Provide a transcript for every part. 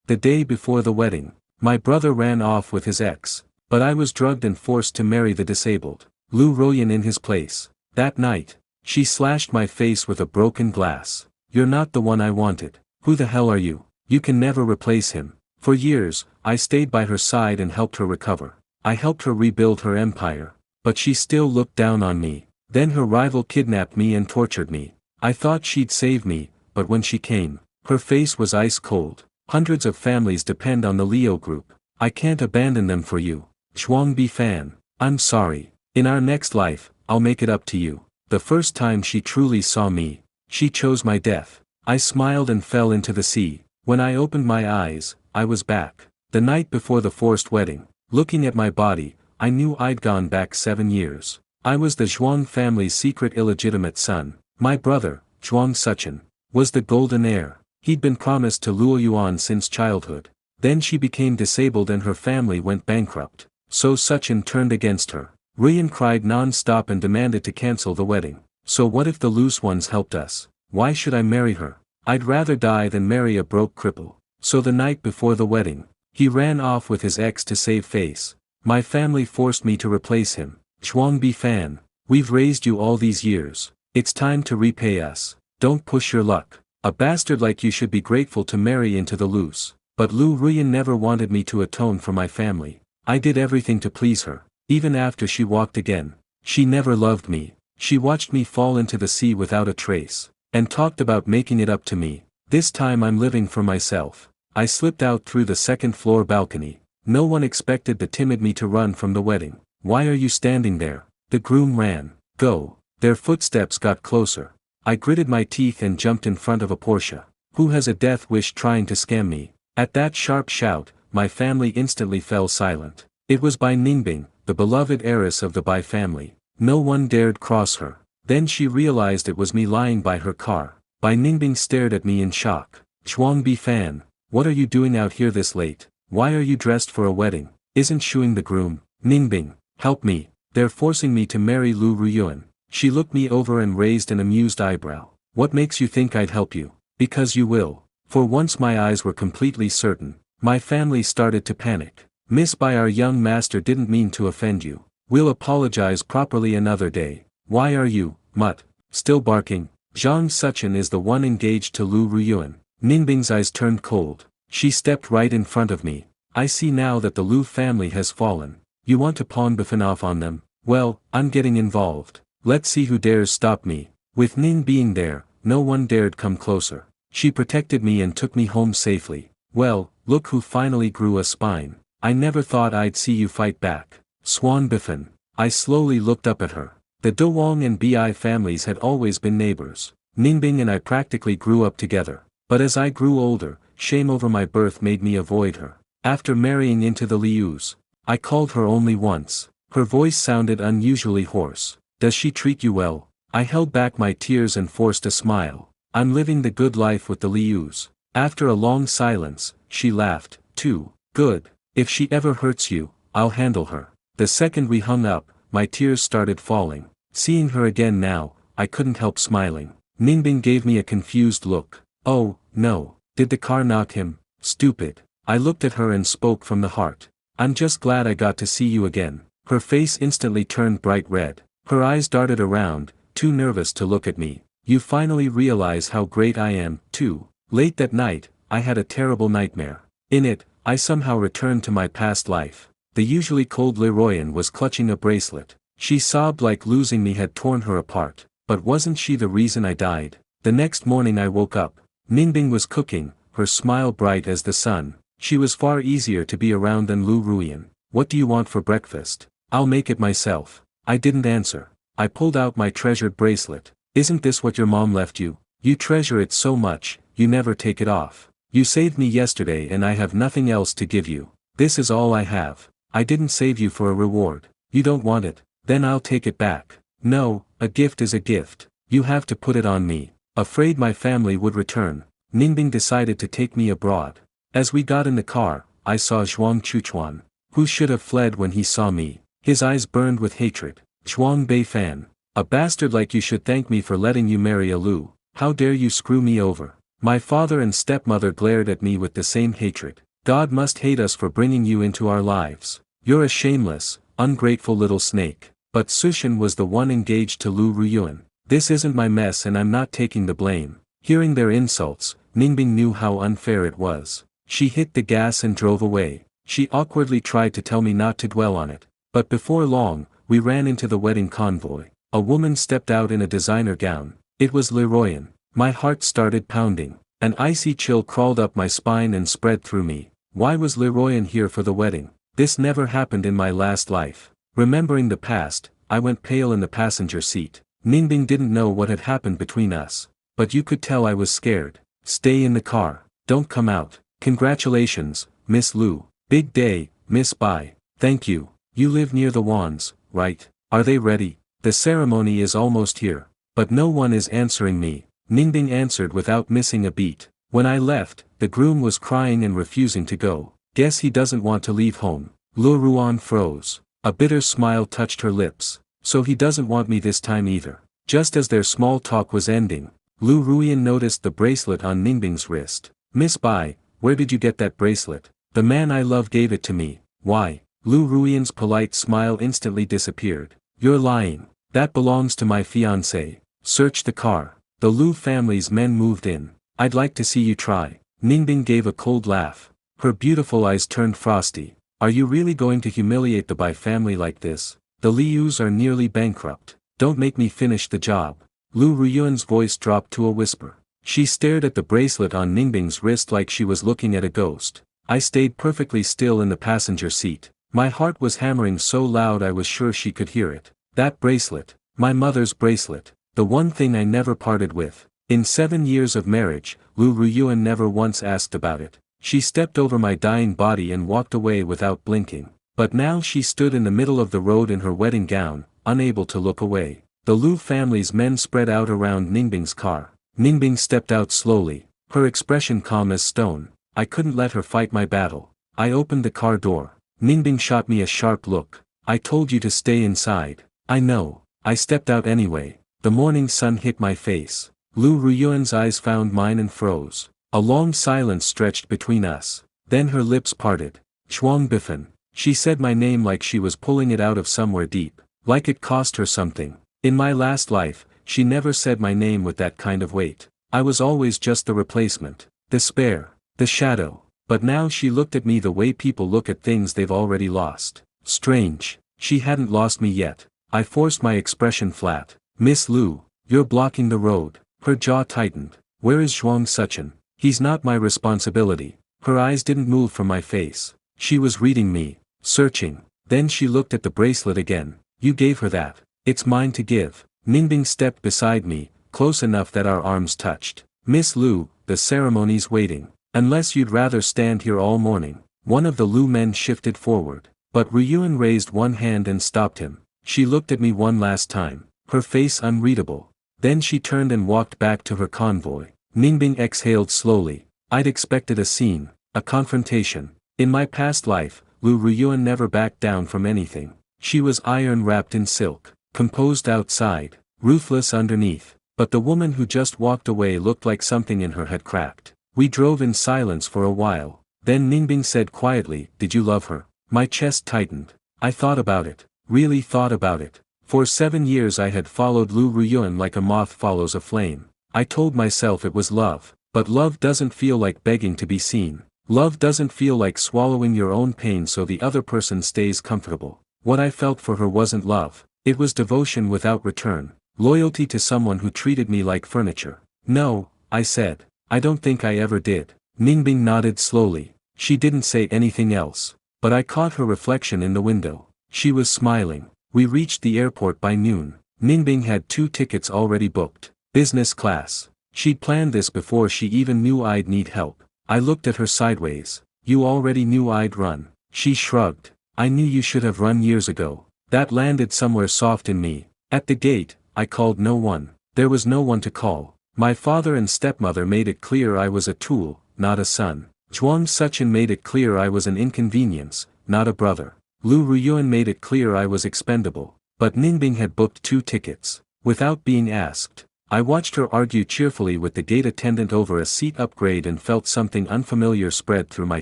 The day before the wedding, my brother ran off with his ex, but I was drugged and forced to marry the disabled Liu Ruoyuan in his place. That night, she slashed my face with a broken glass. You're not the one I wanted. Who the hell are you? You can never replace him. For years, I stayed by her side and helped her recover. I helped her rebuild her empire. But she still looked down on me. Then her rival kidnapped me and tortured me. I thought she'd save me, but when she came, her face was ice cold. Hundreds of families depend on the Liu group. I can't abandon them for you. Zhuang Bifan. I'm sorry. In our next life, I'll make it up to you. The first time she truly saw me, she chose my death. I smiled and fell into the sea. When I opened my eyes, I was back. The night before the forced wedding, looking at my body, I knew I'd gone back 7 years. I was the Zhuang family's secret illegitimate son. My brother, Zhuang Suchen, was the golden heir. He'd been promised to Liu Ruoyuan since childhood. Then she became disabled and her family went bankrupt. So Suchen turned against her. Ruoyuan cried non-stop and demanded to cancel the wedding. So what if the loose ones helped us? Why should I marry her? I'd rather die than marry a broke cripple. So the night before the wedding, he ran off with his ex to save face. My family forced me to replace him. Zhuang Bifan, we've raised you all these years. It's time to repay us. Don't push your luck. A bastard like you should be grateful to marry into the loose. But Liu Ruoyuan never wanted me to atone for my family. I did everything to please her. Even after she walked again, she never loved me. She watched me fall into the sea without a trace, and talked about making it up to me. This time I'm living for myself. I slipped out through the second-floor balcony. No one expected the timid me to run from the wedding. Why are you standing there? The groom ran. Go. Their footsteps got closer. I gritted my teeth and jumped in front of a Porsche. Who has a death wish trying to scam me? At that sharp shout, my family instantly fell silent. It was Bai Ningbing, the beloved heiress of the Bai family. No one dared cross her. Then she realized it was me lying by her car. Bai Ningbing stared at me in shock. Zhuang Bifan, what are you doing out here this late? Why are you dressed for a wedding? Isn't Shuing the groom? Ningbing, help me. They're forcing me to marry Liu Ruoyuan. She looked me over and raised an amused eyebrow. What makes you think I'd help you? Because you will. For once my eyes were completely certain. My family started to panic. Miss Bai, our young master didn't mean to offend you. We'll apologize properly another day. Why are you, mutt, still barking? Zhang Suchen is the one engaged to Liu Ruoyuan. Ningbing's eyes turned cold. She stepped right in front of me. I see now that the Liu family has fallen. You want to pawn Bifan off on them? Well, I'm getting involved. Let's see who dares stop me. With Ning being there, no one dared come closer. She protected me and took me home safely. Well, look who finally grew a spine. I never thought I'd see you fight back. Zhuang Bifan. I slowly looked up at her. The Dowang and Bi families had always been neighbors. Ningbing and I practically grew up together. But as I grew older, shame over my birth made me avoid her. After marrying into the Lius, I called her only once. Her voice sounded unusually hoarse. Does she treat you well? I held back my tears and forced a smile. I'm living the good life with the Lius. After a long silence, she laughed, too. Good. If she ever hurts you, I'll handle her. The second we hung up, my tears started falling. Seeing her again now, I couldn't help smiling. Ningbing gave me a confused look. Oh, no. Did the car knock him? Stupid. I looked at her and spoke from the heart. I'm just glad I got to see you again. Her face instantly turned bright red. Her eyes darted around, too nervous to look at me. You finally realize how great I am, too. Late that night, I had a terrible nightmare. In it, I somehow returned to my past life. The usually cold Liu Ruoyuan was clutching a bracelet. She sobbed like losing me had torn her apart. But wasn't she the reason I died? The next morning I woke up. Ningbing was cooking, her smile bright as the sun. She was far easier to be around than Liu Ruoyuan. What do you want for breakfast? I'll make it myself. I didn't answer. I pulled out my treasured bracelet. Isn't this what your mom left you? You treasure it so much, you never take it off. You saved me yesterday and I have nothing else to give you. This is all I have. I didn't save you for a reward. You don't want it? Then I'll take it back. No, a gift is a gift. You have to put it on me. Afraid my family would return, Ningbing decided to take me abroad. As we got in the car, I saw Zhuang Chuchuan, who should have fled when he saw me. His eyes burned with hatred. Zhuang Bifan. A bastard like you should thank me for letting you marry a Liu. How dare you screw me over? My father and stepmother glared at me with the same hatred. God must hate us for bringing you into our lives. You're a shameless, ungrateful little snake. But Sushin was the one engaged to Liu Ruoyuan. This isn't my mess and I'm not taking the blame. Hearing their insults, Ningbing knew how unfair it was. She hit the gas and drove away. She awkwardly tried to tell me not to dwell on it. But before long, we ran into the wedding convoy. A woman stepped out in a designer gown. It was Liu Ruoyuan. My heart started pounding. An icy chill crawled up my spine and spread through me. Why was Liu Ruoyuan here for the wedding? This never happened in my last life. Remembering the past, I went pale in the passenger seat. Ningbing didn't know what had happened between us. But you could tell I was scared. Stay in the car. Don't come out. Congratulations, Miss Liu. Big day, Miss Bai. Thank you. You live near the wands, right? Are they ready? The ceremony is almost here. But no one is answering me. Ningbing answered without missing a beat. When I left, the groom was crying and refusing to go. Guess he doesn't want to leave home. Liu Ruoyuan froze. A bitter smile touched her lips. So he doesn't want me this time either. Just as their small talk was ending, Liu Ruoyuan noticed the bracelet on Ningbing's wrist. Miss Bai, where did you get that bracelet? The man I love gave it to me. Why? Liu Ruoyuan's polite smile instantly disappeared. You're lying. That belongs to my fiancé. Search the car. The Liu family's men moved in. I'd like to see you try. Ningbing gave a cold laugh. Her beautiful eyes turned frosty. Are you really going to humiliate the Bai family like this? The Lius are nearly bankrupt. Don't make me finish the job. Liu Ruoyuan's voice dropped to a whisper. She stared at the bracelet on Ningbing's wrist like she was looking at a ghost. I stayed perfectly still in the passenger seat. My heart was hammering so loud I was sure she could hear it. That bracelet. My mother's bracelet. The one thing I never parted with. In 7 years of marriage, Liu Ruoyuan never once asked about it. She stepped over my dying body and walked away without blinking. But now she stood in the middle of the road in her wedding gown, unable to look away. The Liu family's men spread out around Ningbing's car. Ningbing stepped out slowly, her expression calm as stone. I couldn't let her fight my battle. I opened the car door. Ningbing shot me a sharp look. I told you to stay inside. I know. I stepped out anyway. The morning sun hit my face. Liu Ruoyuan's eyes found mine and froze. A long silence stretched between us. Then her lips parted. Zhuang Bifan. She said my name like she was pulling it out of somewhere deep. Like it cost her something. In my last life, she never said my name with that kind of weight. I was always just the replacement. The spare. The shadow. But now she looked at me the way people look at things they've already lost. Strange. She hadn't lost me yet. I forced my expression flat. Miss Liu, you're blocking the road. Her jaw tightened. Where is Zhuang Suchin? He's not my responsibility. Her eyes didn't move from my face. She was reading me. Searching. Then she looked at the bracelet again. You gave her that. It's mine to give. Ningbing stepped beside me, close enough that our arms touched. Miss Liu, the ceremony's waiting. Unless you'd rather stand here all morning. One of the Liu men shifted forward. But Ruoyuan raised one hand and stopped him. She looked at me one last time. Her face unreadable. Then she turned and walked back to her convoy. Ningbing exhaled slowly. I'd expected a scene, a confrontation. In my past life, Liu Ruoyuan never backed down from anything. She was iron wrapped in silk, composed outside, ruthless underneath. But the woman who just walked away looked like something in her had cracked. We drove in silence for a while. Then Ningbing said quietly, "Did you love her?" My chest tightened. I thought about it. Really thought about it. For 7 years I had followed Liu Ruoyuan like a moth follows a flame. I told myself it was love. But love doesn't feel like begging to be seen. Love doesn't feel like swallowing your own pain so the other person stays comfortable. What I felt for her wasn't love. It was devotion without return. Loyalty to someone who treated me like furniture. No, I said. I don't think I ever did. Ningbing nodded slowly. She didn't say anything else. But I caught her reflection in the window. She was smiling. We reached the airport by noon. Ningbing had 2 tickets already booked. Business class. She'd planned this before she even knew I'd need help. I looked at her sideways. You already knew I'd run. She shrugged. I knew you should have run years ago. That landed somewhere soft in me. At the gate, I called no one. There was no one to call. My father and stepmother made it clear I was a tool, not a son. Zhuang Suchin made it clear I was an inconvenience, not a brother. Liu Ruoyuan made it clear I was expendable. But Ningbing had booked 2 tickets. Without being asked, I watched her argue cheerfully with the gate attendant over a seat upgrade and felt something unfamiliar spread through my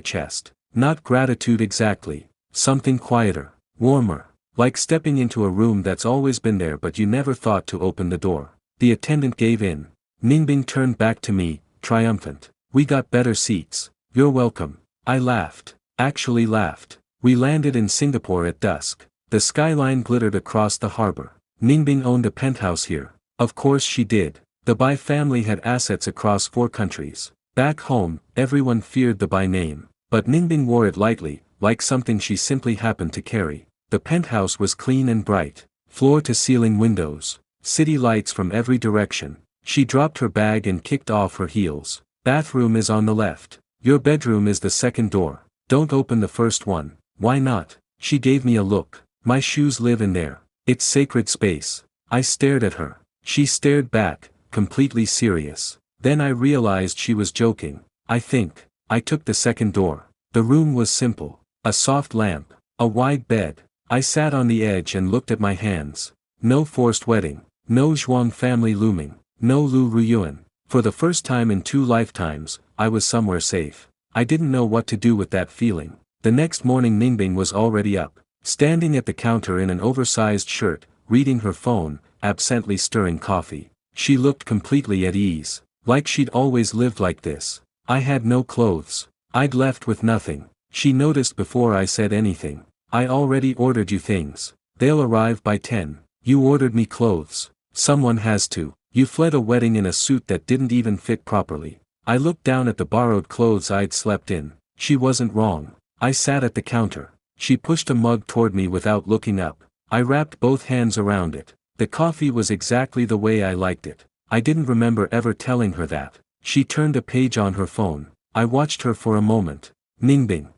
chest. Not gratitude exactly, something quieter, warmer, like stepping into a room that's always been there but you never thought to open the door. The attendant gave in. Ningbing turned back to me, triumphant. We got better seats. You're welcome. I laughed. Actually laughed. We landed in Singapore at dusk. The skyline glittered across the harbor. Ningbing owned a penthouse here. Of course she did. The Bai family had assets across 4 countries. Back home, everyone feared the Bai name, but Ningbing wore it lightly, like something she simply happened to carry. The penthouse was clean and bright. Floor-to-ceiling windows. City lights from every direction. She dropped her bag and kicked off her heels. Bathroom is on the left. Your bedroom is the second door. Don't open the first one. Why not? She gave me a look. My shoes live in there. It's sacred space. I stared at her. She stared back, completely serious. Then I realized she was joking. I took the second door. The room was simple. A soft lamp. A wide bed. I sat on the edge and looked at my hands. No forced wedding. No Zhuang family looming. No Liu Ruoyuan. For the first time in 2 lifetimes, I was somewhere safe. I didn't know what to do with that feeling. The next morning Ningbing was already up, standing at the counter in an oversized shirt, reading her phone, absently stirring coffee. She looked completely at ease, like she'd always lived like this. I had no clothes. I'd left with nothing. She noticed before I said anything. I already ordered you things. They'll arrive by 10. You ordered me clothes. Someone has to. You fled a wedding in a suit that didn't even fit properly. I looked down at the borrowed clothes I'd slept in. She wasn't wrong. I sat at the counter. She pushed a mug toward me without looking up. I wrapped both hands around it. The coffee was exactly the way I liked it. I didn't remember ever telling her that. She turned a page on her phone. I watched her for a moment. Ningbing,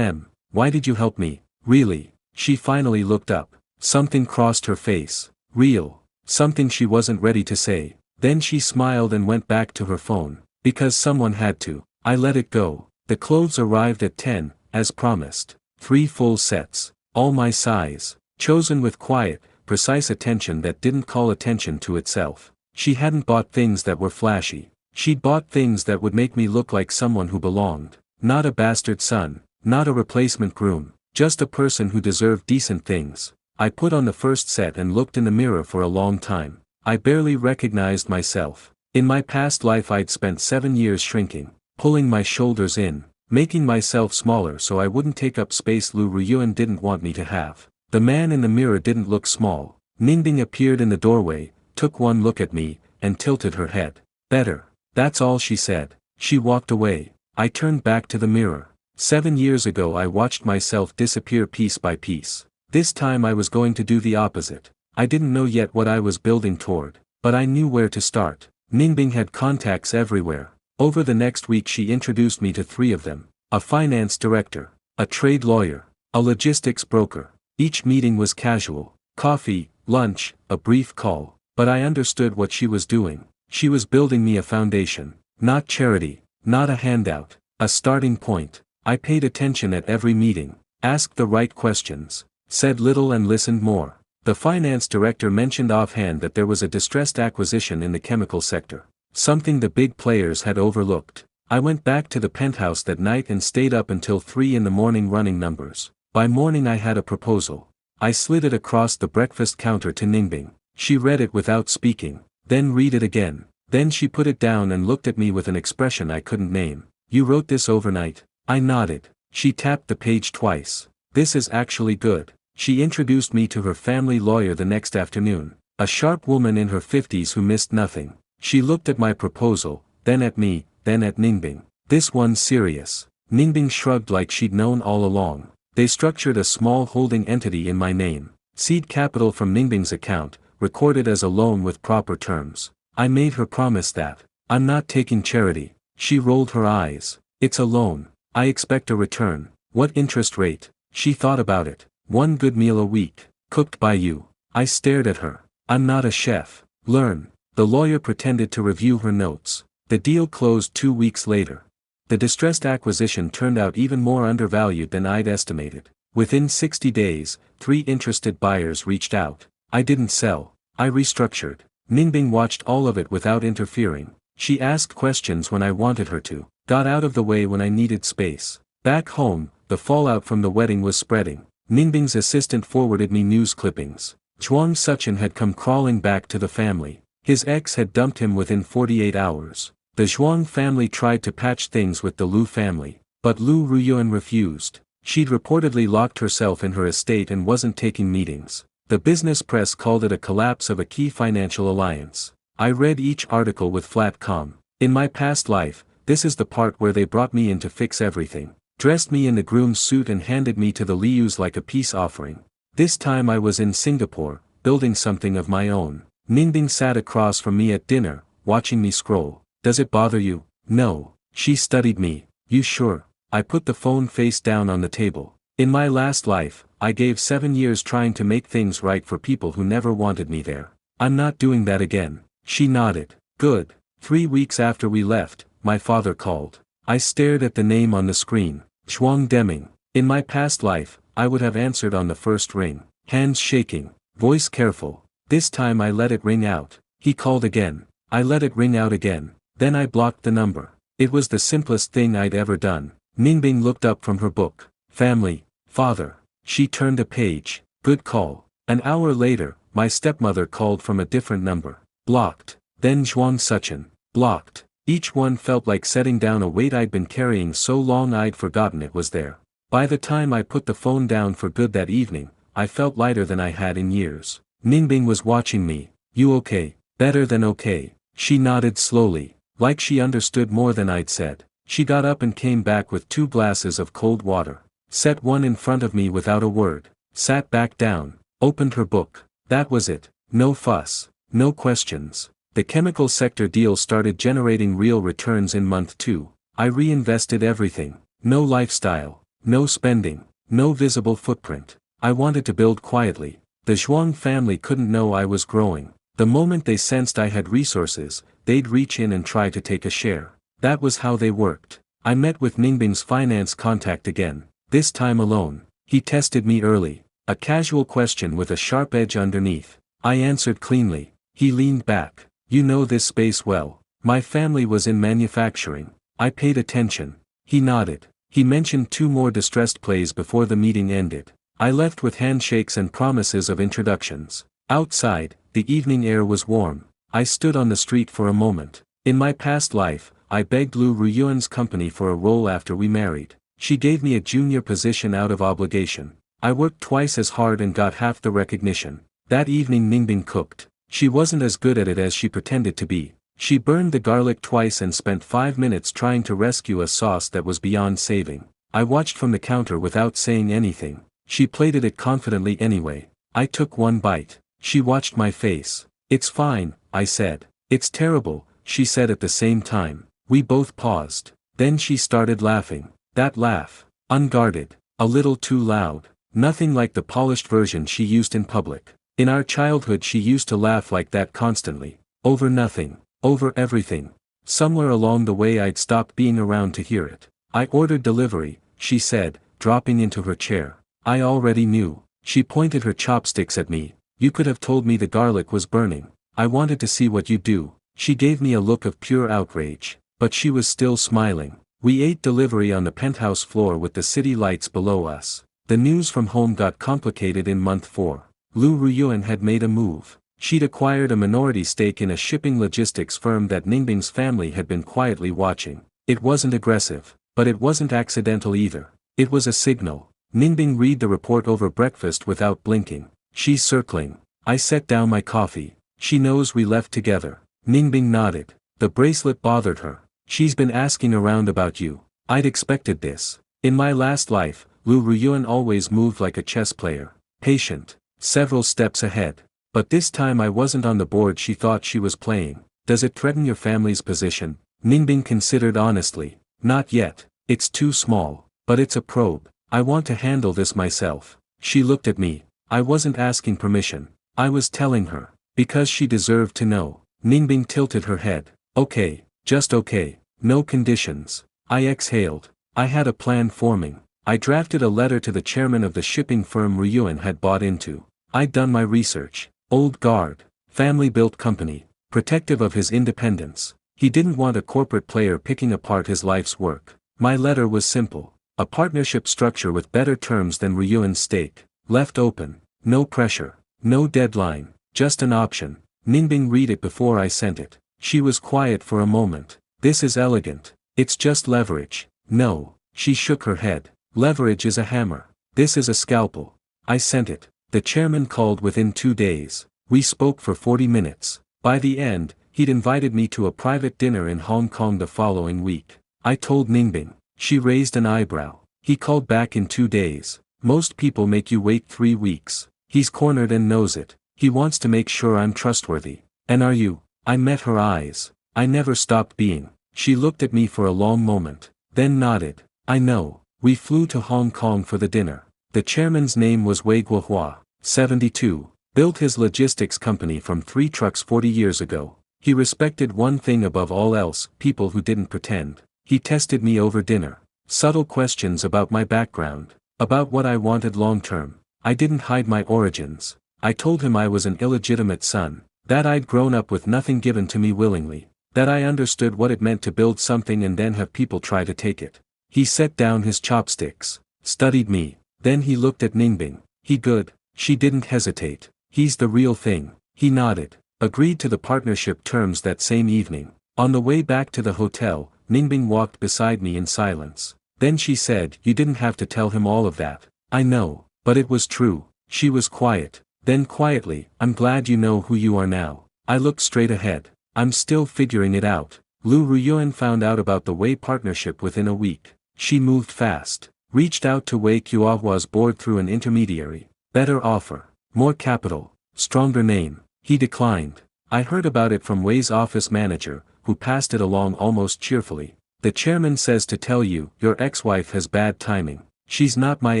why did you help me? Really? She finally looked up. Something crossed her face. Real. Something she wasn't ready to say. Then she smiled and went back to her phone. Because someone had to. I let it go. The clothes arrived at 10, as promised. 3 full sets. All my size. Chosen with quiet, precise attention that didn't call attention to itself. She hadn't bought things that were flashy. She'd bought things that would make me look like someone who belonged. Not a bastard son. Not a replacement groom. Just a person who deserved decent things. I put on the first set and looked in the mirror for a long time. I barely recognized myself. In my past life I'd spent 7 years shrinking, pulling my shoulders in, making myself smaller so I wouldn't take up space Liu Ruoyuan didn't want me to have. The man in the mirror didn't look small. Ningbing appeared in the doorway, took one look at me, and tilted her head. Better. That's all she said. She walked away. I turned back to the mirror. 7 years ago I watched myself disappear piece by piece. This time I was going to do the opposite. I didn't know yet what I was building toward, but I knew where to start. Ningbing had contacts everywhere. Over the next week she introduced me to 3 of them. A finance director, a trade lawyer, a logistics broker. Each meeting was casual. Coffee, lunch, a brief call. But I understood what she was doing. She was building me a foundation. Not charity, not a handout, a starting point. I paid attention at every meeting, asked the right questions, said little and listened more. The finance director mentioned offhand that there was a distressed acquisition in the chemical sector. Something the big players had overlooked. I went back to the penthouse that night and stayed up until 3 in the morning running numbers. By morning I had a proposal. I slid it across the breakfast counter to Ningbing. She read it without speaking, then read it again. Then she put it down and looked at me with an expression I couldn't name. You wrote this overnight? I nodded. She tapped the page twice. This is actually good. She introduced me to her family lawyer the next afternoon. A sharp woman in her 50s who missed nothing. She looked at my proposal, then at me, then at Ningbing. This one's serious. Ningbing shrugged like she'd known all along. They structured a small holding entity in my name. Seed capital from Ningbing's account, recorded as a loan with proper terms. I made her promise that. I'm not taking charity. She rolled her eyes. It's a loan. I expect a return. What interest rate? She thought about it. 1 good meal a week. Cooked by you. I stared at her. I'm not a chef. Learn. The lawyer pretended to review her notes. The deal closed 2 weeks later. The distressed acquisition turned out even more undervalued than I'd estimated. Within 60 days, 3 interested buyers reached out. I didn't sell. I restructured. Ningbing watched all of it without interfering. She asked questions when I wanted her to, got out of the way when I needed space. Back home, the fallout from the wedding was spreading. Ningbing's assistant forwarded me news clippings. Zhuang Bifan had come crawling back to the family. His ex had dumped him within 48 hours. The Zhuang family tried to patch things with the Liu family, but Liu Ruoyuan refused. She'd reportedly locked herself in her estate and wasn't taking meetings. The business press called it a collapse of a key financial alliance. I read each article with flat calm. In my past life, this is the part where they brought me in to fix everything. Dressed me in the groom's suit and handed me to the Lius like a peace offering. This time I was in Singapore, building something of my own. Ningbing sat across from me at dinner, watching me scroll. Does it bother you? No. She studied me. You sure? I put the phone face down on the table. In my last life, I gave 7 years trying to make things right for people who never wanted me there. I'm not doing that again. She nodded. Good. 3 weeks after we left, my father called. I stared at the name on the screen. Zhuang Deming. In my past life, I would have answered on the first ring. Hands shaking. Voice careful. This time I let it ring out. He called again. I let it ring out again. Then I blocked the number. It was the simplest thing I'd ever done. Ningbing looked up from her book. Family. Father. She turned a page. Good call. An hour later, my stepmother called from a different number. Blocked. Then Zhuang Bifan. Blocked. Each one felt like setting down a weight I'd been carrying so long I'd forgotten it was there. By the time I put the phone down for good that evening, I felt lighter than I had in years. Ningbing was watching me. You okay? Better than okay. She nodded slowly, like she understood more than I'd said. She got up and came back with 2 glasses of cold water. Set one in front of me without a word. Sat back down. Opened her book. That was it. No fuss. No questions. The chemical sector deal started generating real returns in month 2. I reinvested everything. No lifestyle. No spending. No visible footprint. I wanted to build quietly. The Zhuang family couldn't know I was growing. The moment they sensed I had resources, they'd reach in and try to take a share. That was how they worked. I met with Ningbing's finance contact again. This time alone. He tested me early. A casual question with a sharp edge underneath. I answered cleanly. He leaned back. You know this space well. My family was in manufacturing. I paid attention. He nodded. He mentioned 2 more distressed plays before the meeting ended. I left with handshakes and promises of introductions. Outside, the evening air was warm. I stood on the street for a moment. In my past life, I begged Liu Ruoyuan's company for a role after we married. She gave me a junior position out of obligation. I worked twice as hard and got half the recognition. That evening Ningbing cooked. She wasn't as good at it as she pretended to be. She burned the garlic twice and spent 5 minutes trying to rescue a sauce that was beyond saving. I watched from the counter without saying anything. She plated it confidently anyway. I took one bite. She watched my face. It's fine, I said. It's terrible, she said at the same time. We both paused. Then she started laughing. That laugh. Unguarded. A little too loud. Nothing like the polished version she used in public. In our childhood she used to laugh like that constantly. Over nothing. Over everything. Somewhere along the way I'd stopped being around to hear it. I ordered delivery, she said, dropping into her chair. I already knew. She pointed her chopsticks at me. You could have told me the garlic was burning. I wanted to see what you'd do. She gave me a look of pure outrage. But she was still smiling. We ate delivery on the penthouse floor with the city lights below us. The news from home got complicated in month 4. Liu Ruoyuan had made a move. She'd acquired a minority stake in a shipping logistics firm that Ningbing's family had been quietly watching. It wasn't aggressive, but it wasn't accidental either. It was a signal. Ningbing read the report over breakfast without blinking. She's circling. I set down my coffee. She knows we left together. Ningbing nodded. The bracelet bothered her. She's been asking around about you. I'd expected this. In my last life, Liu Ruoyuan always moved like a chess player. Patient. Several steps ahead. But this time I wasn't on the board she thought she was playing. Does it threaten your family's position? Ningbing considered honestly. Not yet. It's too small. But it's a probe. I want to handle this myself. She looked at me. I wasn't asking permission. I was telling her. Because she deserved to know. Ningbing tilted her head. Okay. Just okay. No conditions. I exhaled. I had a plan forming. I drafted a letter to the chairman of the shipping firm Ruoyuan had bought into. I'd done my research. Old guard. family-built company, protective of his independence. He didn't want a corporate player picking apart his life's work. My letter was simple. A partnership structure with better terms than Ruoyuan's stake. Left open. No pressure. No deadline. Just an option. Ningbing read it before I sent it. She was quiet for a moment. This is elegant. It's just leverage. No. She shook her head. Leverage is a hammer. This is a scalpel. I sent it. The chairman called within 2 days. We spoke for 40 minutes. By the end, he'd invited me to a private dinner in Hong Kong the following week. I told Ningbing. She raised an eyebrow. He called back in 2 days. Most people make you wait 3 weeks. He's cornered and knows it. He wants to make sure I'm trustworthy. And are you? I met her eyes. I never stopped being. She looked at me for a long moment, then nodded. I know. We flew to Hong Kong for the dinner. The chairman's name was Wei Guohua, 72. Built his logistics company from 3 trucks 40 years ago. He respected one thing above all else, people who didn't pretend. He tested me over dinner. Subtle questions about my background, about what I wanted long-term. I didn't hide my origins. I told him I was an illegitimate son, that I'd grown up with nothing given to me willingly, that I understood what it meant to build something and then have people try to take it. He set down his chopsticks, studied me, then he looked at Ningbing. He good. She didn't hesitate. He's the real thing. He nodded, agreed to the partnership terms that same evening. On the way back to the hotel, Ningbing walked beside me in silence. Then she said, "You didn't have to tell him all of that." I know, but it was true. She was quiet. Then quietly, "I'm glad you know who you are now." I looked straight ahead. I'm still figuring it out. Liu Ruoyuan found out about the Wei partnership within a week. She moved fast. Reached out to Wei Guohua's board through an intermediary. Better offer. More capital. Stronger name. He declined. I heard about it from Wei's office manager, who passed it along almost cheerfully. "The chairman says to tell you, your ex-wife has bad timing." "She's not my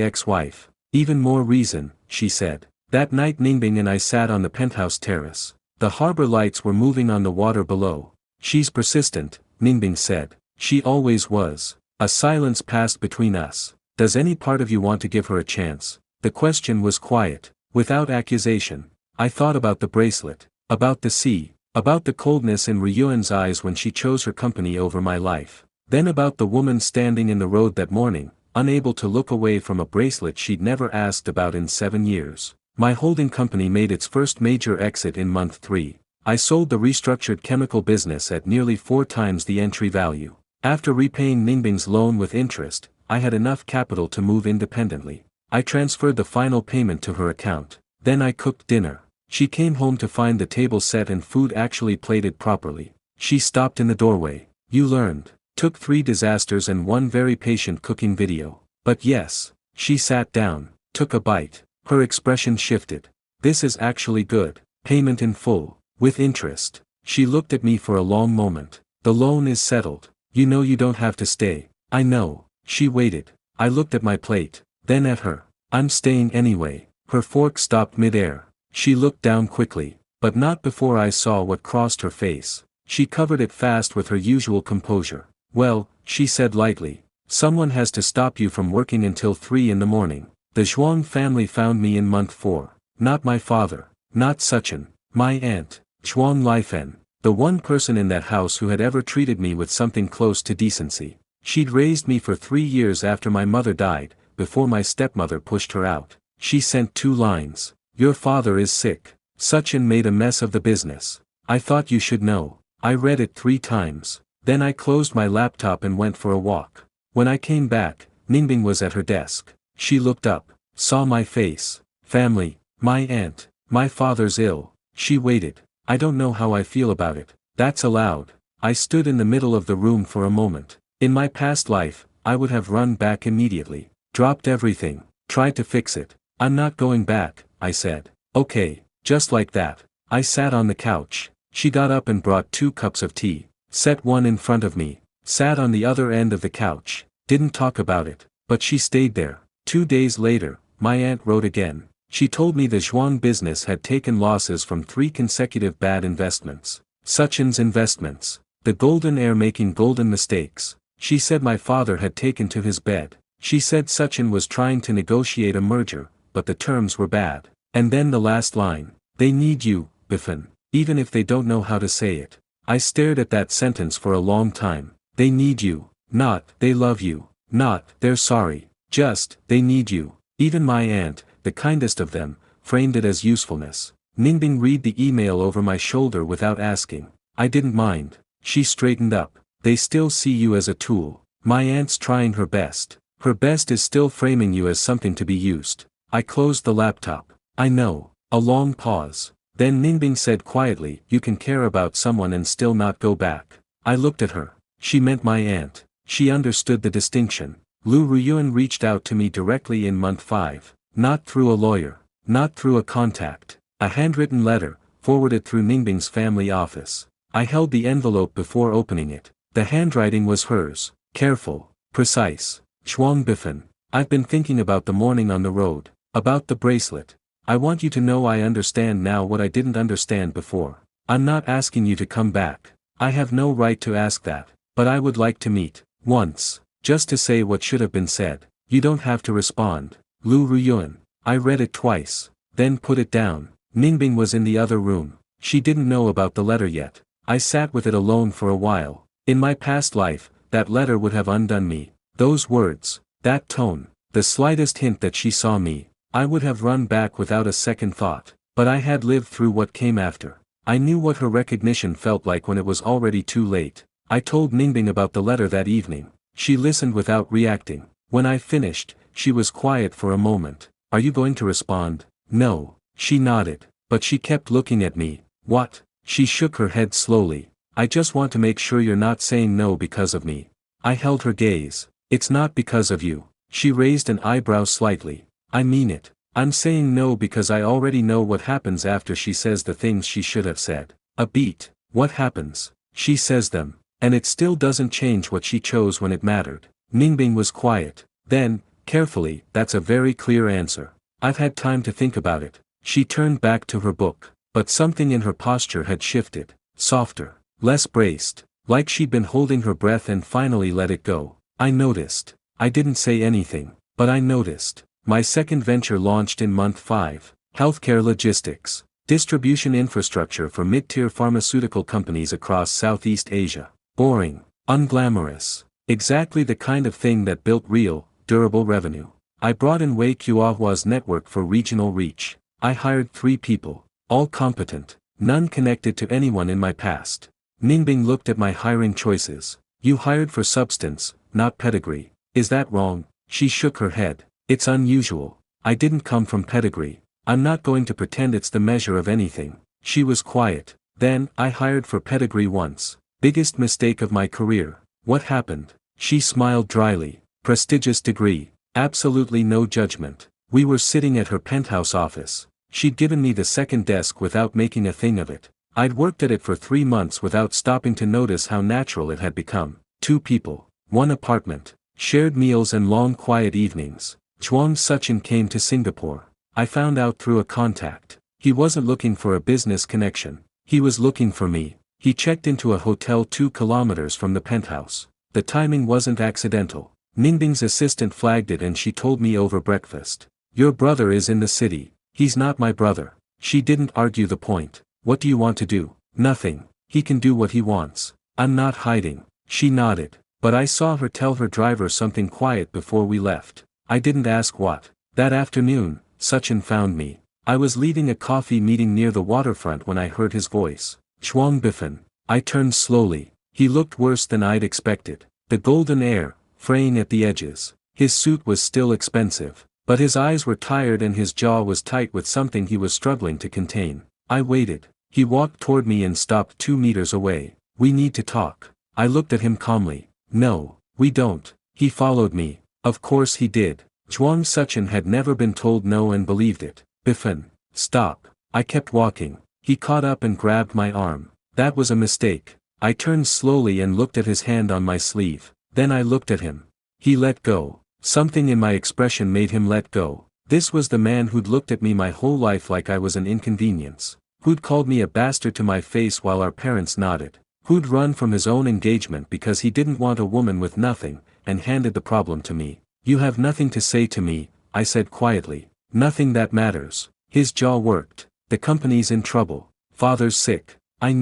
ex-wife." "Even more reason," she said. That night Ningbing and I sat on the penthouse terrace. The harbor lights were moving on the water below. "She's persistent," Ningbing said. "She always was." A silence passed between us. "Does any part of you want to give her a chance?" The question was quiet, without accusation. I thought about the bracelet, about the sea, about the coldness in Ruoyuan's eyes when she chose her company over my life. Then about the woman standing in the road that morning, unable to look away from a bracelet she'd never asked about in 7 years. My holding company made its first major exit in month 3. I sold the restructured chemical business at nearly 4 times the entry value. After repaying Ningbing's loan with interest, I had enough capital to move independently. I transferred the final payment to her account. Then I cooked dinner. She came home to find the table set and food actually plated properly. She stopped in the doorway. "You learned." Took 3 disasters and 1 very patient cooking video. "But yes." She sat down, took a bite. Her expression shifted. "This is actually good. Payment in full, with interest." She looked at me for a long moment. "The loan is settled. You know you don't have to stay." "I know." She waited. I looked at my plate, then at her. "I'm staying anyway." Her fork stopped mid-air. She looked down quickly, but not before I saw what crossed her face. She covered it fast with her usual composure. "Well," she said lightly, "someone has to stop you from working until 3 in the morning. The Zhuang family found me in month 4. Not my father. Not Suchin. My aunt, Zhuang Bifan. The one person in that house who had ever treated me with something close to decency. She'd raised me for 3 years after my mother died, before my stepmother pushed her out. She sent 2 lines. 'Your father is sick. Suchin made a mess of the business. I thought you should know.' I read it 3 times. Then I closed my laptop and went for a walk. When I came back, Ningbing was at her desk. She looked up, saw my face. "Family, my aunt, my father's ill." She waited. "I don't know how I feel about it." "That's allowed." I stood in the middle of the room for a moment. In my past life, I would have run back immediately. Dropped everything, tried to fix it. "I'm not going back," I said. "Okay," just like that. I sat on the couch. She got up and brought 2 cups of tea. Set one in front of me. Sat on the other end of the couch. Didn't talk about it, but she stayed there. 2 days later, my aunt wrote again. She told me the Zhuang business had taken losses from 3 consecutive bad investments. Suchin's investments. The golden heir making golden mistakes. She said my father had taken to his bed. She said Suchin was trying to negotiate a merger, but the terms were bad. And then the last line. "They need you, Bifan." even if they don't know how to say it. I stared at that sentence for a long time. They need you, not, they love you, not, they're sorry, just, they need you. Even my aunt, the kindest of them, framed it as usefulness. Ningbing read the email over my shoulder without asking. I didn't mind. She straightened up. They still see you as a tool. My aunt's trying her best. Her best is still framing you as something to be used. I closed the laptop. I know. A long pause. Then Ningbing said quietly, you can care about someone and still not go back. I looked at her. She meant my aunt. She understood the distinction. Liu Ruoyuan reached out to me directly in month 5. Not through a lawyer. Not through a contact. A handwritten letter, forwarded through Ningbing's family office. I held the envelope before opening it. The handwriting was hers. Careful. Precise. Zhuang Bifan. I've been thinking about the morning on the road. About the bracelet. I want you to know I understand now what I didn't understand before. I'm not asking you to come back. I have no right to ask that. But I would like to meet. Once. Just to say what should have been said. You don't have to respond. Liu Ruoyuan. I read it twice. Then put it down. Ningbing was in the other room. She didn't know about the letter yet. I sat with it alone for a while. In my past life, that letter would have undone me. Those words. That tone. The slightest hint that she saw me. I would have run back without a second thought. But I had lived through what came after. I knew what her recognition felt like when it was already too late. I told Ningbing about the letter that evening. She listened without reacting. When I finished, she was quiet for a moment. Are you going to respond? No. She nodded. But she kept looking at me. What? She shook her head slowly. I just want to make sure you're not saying no because of me. I held her gaze. It's not because of you. She raised an eyebrow slightly. I mean it. I'm saying no because I already know what happens after she says the things she should have said. A beat. What happens? She says them. And it still doesn't change what she chose when it mattered. Ningbing was quiet. Then, carefully, that's a very clear answer. I've had time to think about it. She turned back to her book. But something in her posture had shifted. Softer. Less braced. Like she'd been holding her breath and finally let it go. I noticed. I didn't say anything. But I noticed. My second venture launched in month 5. Healthcare logistics. Distribution infrastructure for mid-tier pharmaceutical companies across Southeast Asia. Boring. Unglamorous. Exactly the kind of thing that built real, durable revenue. I brought in Wei Qiahua's network for regional reach. I hired 3 people. All competent. None connected to anyone in my past. Ningbing looked at my hiring choices. You hired for substance, not pedigree. Is that wrong? She shook her head. It's unusual. I didn't come from pedigree. I'm not going to pretend it's the measure of anything. She was quiet. Then, I hired for pedigree once. Biggest mistake of my career. What happened? She smiled dryly. Prestigious degree. Absolutely no judgment. We were sitting at her penthouse office. She'd given me the second desk without making a thing of it. I'd worked at it for 3 months without stopping to notice how natural it had become. 2 people. 1 apartment. Shared meals and long quiet evenings. Zhuang Bifan came to Singapore. I found out through a contact. He wasn't looking for a business connection. He was looking for me. He checked into a hotel 2 kilometers from the penthouse. The timing wasn't accidental. Ningbing's assistant flagged it and she told me over breakfast. Your brother is in the city. He's not my brother. She didn't argue the point. What do you want to do? Nothing. He can do what he wants. I'm not hiding. She nodded. But I saw her tell her driver something quiet before we left. I didn't ask what. That afternoon, Bifan found me. I was leaving a coffee meeting near the waterfront when I heard his voice. Zhuang Bifan. I turned slowly. He looked worse than I'd expected. The golden hair, fraying at the edges. His suit was still expensive. But his eyes were tired and his jaw was tight with something he was struggling to contain. I waited. He walked toward me and stopped 2 meters away. We need to talk. I looked at him calmly. No, we don't. He followed me. Of course he did. Zhuang Bifan had never been told no and believed it. Bifan. Stop. I kept walking. He caught up and grabbed my arm. That was a mistake. I turned slowly and looked at his hand on my sleeve. Then I looked at him. He let go. Something in my expression made him let go. This was the man who'd looked at me my whole life like I was an inconvenience. Who'd called me a bastard to my face while our parents nodded. Who'd run from his own engagement because he didn't want a woman with nothing, and handed the problem to me. You have nothing to say to me, I said quietly. Nothing that matters. His jaw worked. The company's in trouble. Father's sick. I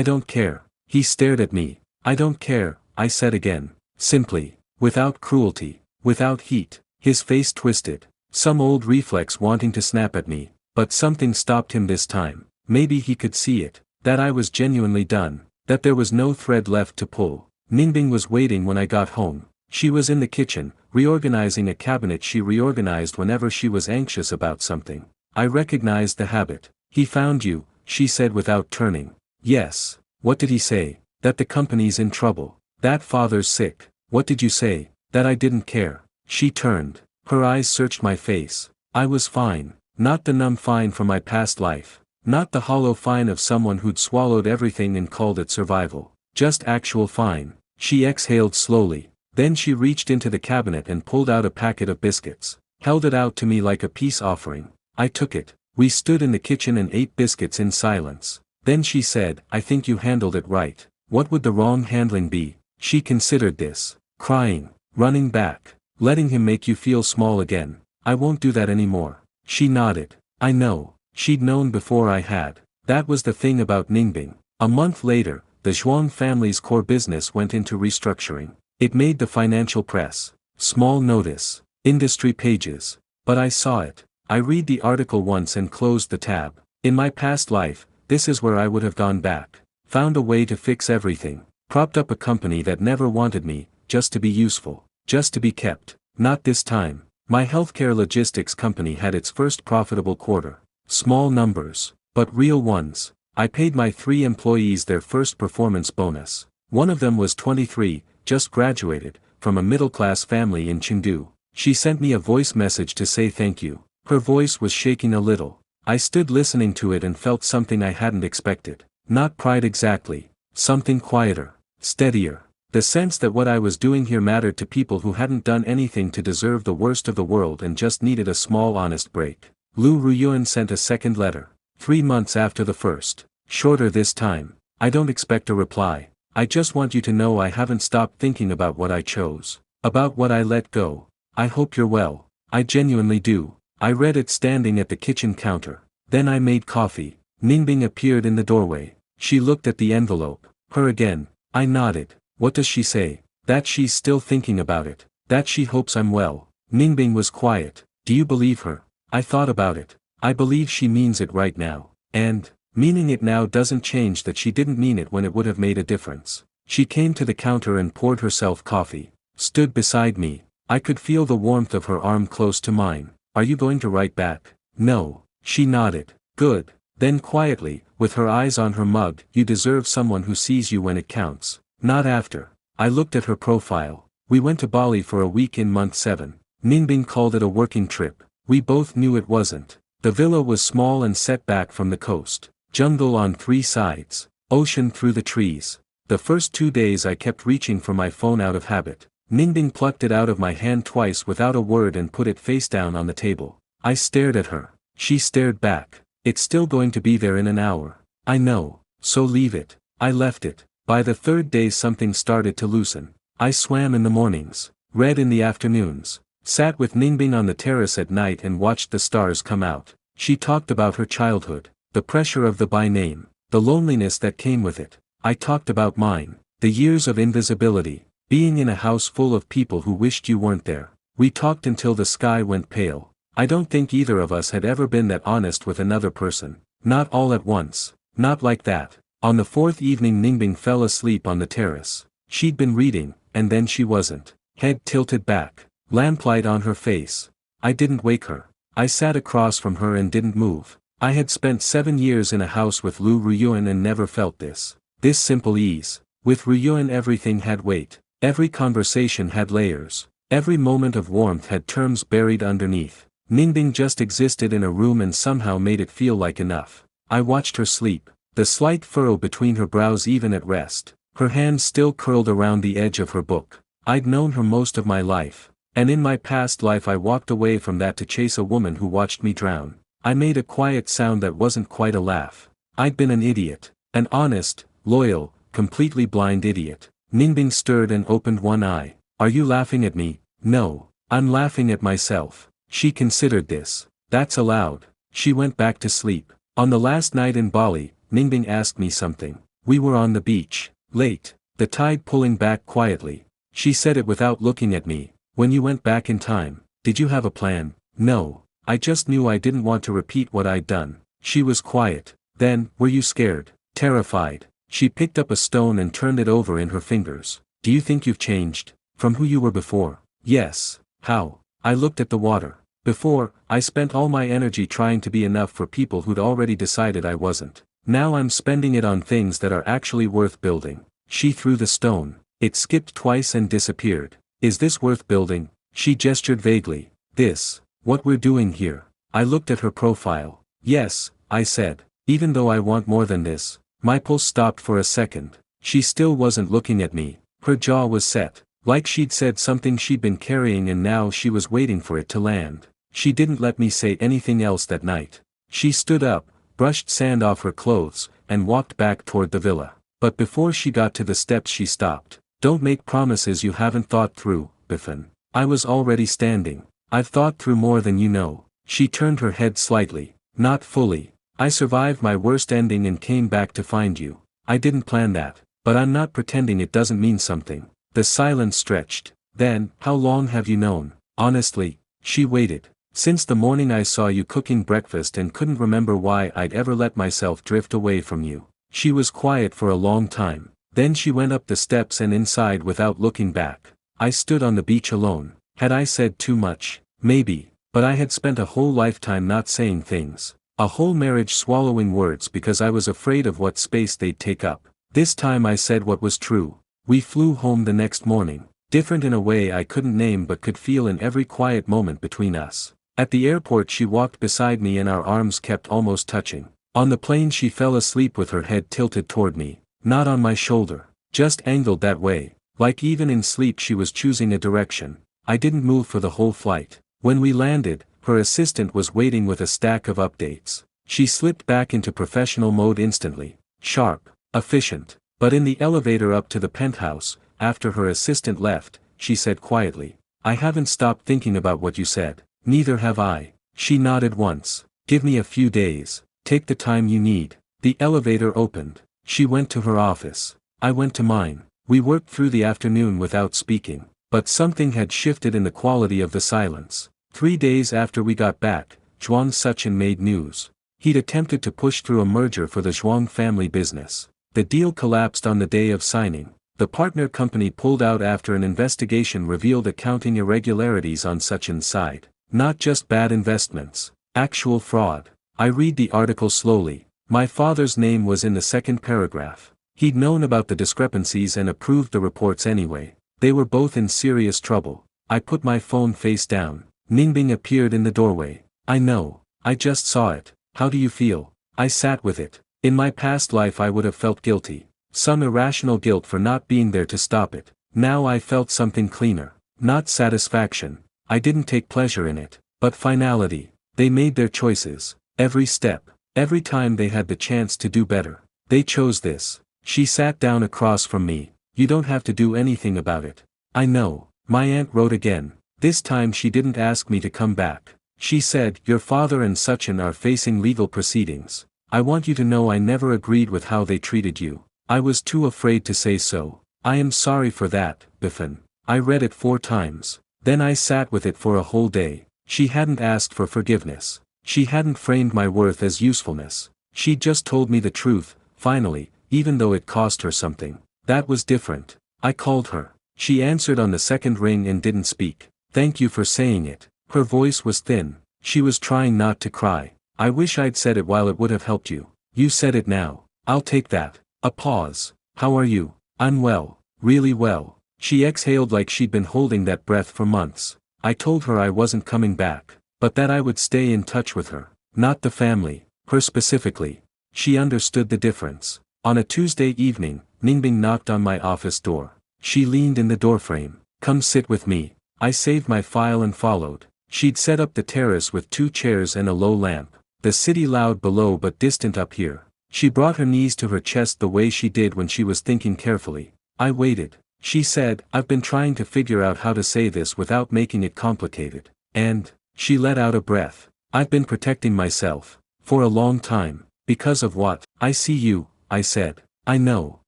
don't care. He stared at me. I don't care, I said again. Simply. Without cruelty. Without heat. His face twisted. Some old reflex wanting to snap at me, but something stopped him this time. Maybe he could see it. That I was genuinely done. That there was no thread left to pull. Ningbing was waiting when I got home. She was in the kitchen, reorganizing a cabinet she reorganized whenever she was anxious about something. I recognized the habit. He found you, she said without turning. Yes. What did he say? That the company's in trouble. That father's sick. What did you say? That I didn't care. She turned. Her eyes searched my face. I was fine. Not the numb fine from my past life. Not the hollow fine of someone who'd swallowed everything and called it survival. Just actual fine. She exhaled slowly. Then she reached into the cabinet and pulled out a packet of biscuits. Held it out to me like a peace offering. I took it. We stood in the kitchen and ate biscuits in silence. Then she said, I think you handled it right. What would the wrong handling be? She considered this. Crying. Running back. Letting him make you feel small again. I won't do that anymore. She nodded. I know. She'd known before I had. That was the thing about Ningbing. A month later, the Zhuang family's core business went into restructuring. It made the financial press. Small notice. Industry pages. But I saw it. I read the article once and closed the tab. In my past life, this is where I would have gone back. Found a way to fix everything. Propped up a company that never wanted me, just to be useful. Just to be kept. Not this time. My healthcare logistics company had its first profitable quarter. Small numbers, but real ones. I paid my 3 employees their first performance bonus. One of them was 23, just graduated, from a middle-class family in Chengdu. She sent me a voice message to say thank you. Her voice was shaking a little. I stood listening to it and felt something I hadn't expected. Not pride exactly. Something quieter. Steadier. The sense that what I was doing here mattered to people who hadn't done anything to deserve the worst of the world and just needed a small honest break. Liu Ruoyuan sent a second letter. 3 months after the first. Shorter this time. I don't expect a reply. I just want you to know I haven't stopped thinking about what I chose. About what I let go. I hope you're well. I genuinely do. I read it standing at the kitchen counter. Then I made coffee. Ningbing appeared in the doorway. She looked at the envelope. Her again. I nodded. What does she say? That she's still thinking about it. That she hopes I'm well. Ningbing was quiet. Do you believe her? I thought about it. I believe she means it right now. And, meaning it now doesn't change that she didn't mean it when it would have made a difference. She came to the counter and poured herself coffee. Stood beside me. I could feel the warmth of her arm close to mine. Are you going to write back? No. She nodded. Good. Then quietly, with her eyes on her mug, you deserve someone who sees you when it counts. Not after. I looked at her profile. We went to Bali for a week in month 7. Ningbing called it a working trip. We both knew it wasn't. The villa was small and set back from the coast. Jungle on 3 sides. Ocean through the trees. The first 2 days I kept reaching for my phone out of habit. Ningbing plucked it out of my hand twice without a word and put it face down on the table. I stared at her. She stared back. It's still going to be there in an hour. I know. So leave it. I left it. By the 3rd day something started to loosen. I swam in the mornings. Read in the afternoons. Sat with Ningbing on the terrace at night and watched the stars come out. She talked about her childhood. The pressure of the by name. The loneliness that came with it. I talked about mine. The years of invisibility. Being in a house full of people who wished you weren't there. We talked until the sky went pale. I don't think either of us had ever been that honest with another person. Not all at once. Not like that. On the 4th evening Ningbing fell asleep on the terrace. She'd been reading, and then she wasn't. Head tilted back. Lamplight on her face. I didn't wake her. I sat across from her and didn't move. I had spent 7 years in a house with Liu Ruoyuan and never felt this. This simple ease. With Ruoyuan everything had weight. Every conversation had layers. Every moment of warmth had terms buried underneath. Ningbing just existed in a room and somehow made it feel like enough. I watched her sleep. The slight furrow between her brows even at rest. Her hands still curled around the edge of her book. I'd known her most of my life. And in my past life I walked away from that to chase a woman who watched me drown. I made a quiet sound that wasn't quite a laugh. I'd been an idiot. An honest, loyal, completely blind idiot. Ningbing stirred and opened one eye. Are you laughing at me? No. I'm laughing at myself. She considered this. That's allowed. She went back to sleep. On the last night in Bali, Ningbing asked me something. We were on the beach, late, the tide pulling back quietly. She said it without looking at me. When you went back in time, did you have a plan? No. I just knew I didn't want to repeat what I'd done. She was quiet. Then, were you scared? Terrified. She picked up a stone and turned it over in her fingers. Do you think you've changed? From who you were before? Yes. How? I looked at the water. Before, I spent all my energy trying to be enough for people who'd already decided I wasn't. Now I'm spending it on things that are actually worth building. She threw the stone. It skipped twice and disappeared. Is this worth building? She gestured vaguely. This. What we're doing here. I looked at her profile. Yes, I said. Even though I want more than this. My pulse stopped for a second. She still wasn't looking at me. Her jaw was set. Like she'd said something she'd been carrying and now she was waiting for it to land. She didn't let me say anything else that night. She stood up, brushed sand off her clothes, and walked back toward the villa. But before she got to the steps she stopped. Don't make promises you haven't thought through, Bifan. I was already standing. I've thought through more than you know. She turned her head slightly. Not fully. I survived my worst ending and came back to find you. I didn't plan that, but I'm not pretending it doesn't mean something. The silence stretched. Then, how long have you known? Honestly, she waited. Since the morning I saw you cooking breakfast and couldn't remember why I'd ever let myself drift away from you. She was quiet for a long time. Then she went up the steps and inside without looking back. I stood on the beach alone. Had I said too much? Maybe, but I had spent a whole lifetime not saying things. A whole marriage swallowing words because I was afraid of what space they'd take up. This time I said what was true. We flew home the next morning. Different in a way I couldn't name but could feel in every quiet moment between us. At the airport she walked beside me and our arms kept almost touching. On the plane she fell asleep with her head tilted toward me. Not on my shoulder. Just angled that way. Like even in sleep she was choosing a direction. I didn't move for the whole flight. When we landed, her assistant was waiting with a stack of updates. She slipped back into professional mode instantly. Sharp. Efficient. But in the elevator up to the penthouse, after her assistant left, she said quietly, I haven't stopped thinking about what you said. Neither have I. She nodded once. Give me a few days. Take the time you need. The elevator opened. She went to her office. I went to mine. We worked through the afternoon without speaking. But something had shifted in the quality of the silence. 3 days after we got back, Zhuang Bifan made news. He'd attempted to push through a merger for the Zhuang family business. The deal collapsed on the day of signing. The partner company pulled out after an investigation revealed accounting irregularities on Bifan side. Not just bad investments. Actual fraud. I read the article slowly. My father's name was in the second paragraph. He'd known about the discrepancies and approved the reports anyway. They were both in serious trouble. I put my phone face down. Ningbing appeared in the doorway. I know. I just saw it. How do you feel? I sat with it. In my past life I would have felt guilty. Some irrational guilt for not being there to stop it. Now I felt something cleaner. Not satisfaction. I didn't take pleasure in it. But finality. They made their choices. Every step. Every time they had the chance to do better. They chose this. She sat down across from me. You don't have to do anything about it. I know. My aunt wrote again. This time she didn't ask me to come back. She said, your father and Bifan are facing legal proceedings. I want you to know I never agreed with how they treated you. I was too afraid to say so. I am sorry for that, Bifan. I read it 4 times. Then I sat with it for a whole day. She hadn't asked for forgiveness. She hadn't framed my worth as usefulness. She just told me the truth, finally, even though it cost her something. That was different. I called her. She answered on the second ring and didn't speak. Thank you for saying it. Her voice was thin. She was trying not to cry. I wish I'd said it while it would have helped you. You said it now. I'll take that. A pause. How are you? I'm well. Really well. She exhaled like she'd been holding that breath for months. I told her I wasn't coming back, but that I would stay in touch with her. Not the family, her specifically. She understood the difference. On a Tuesday evening, Ningbing knocked on my office door. She leaned in the doorframe. Come sit with me. I saved my file and followed. She'd set up the terrace with 2 chairs and a low lamp. The city loud below but distant up here. She brought her knees to her chest the way she did when she was thinking carefully. I waited. She said, I've been trying to figure out how to say this without making it complicated. And, she let out a breath. I've been protecting myself. For a long time. Because of what? I see you, I said. I know.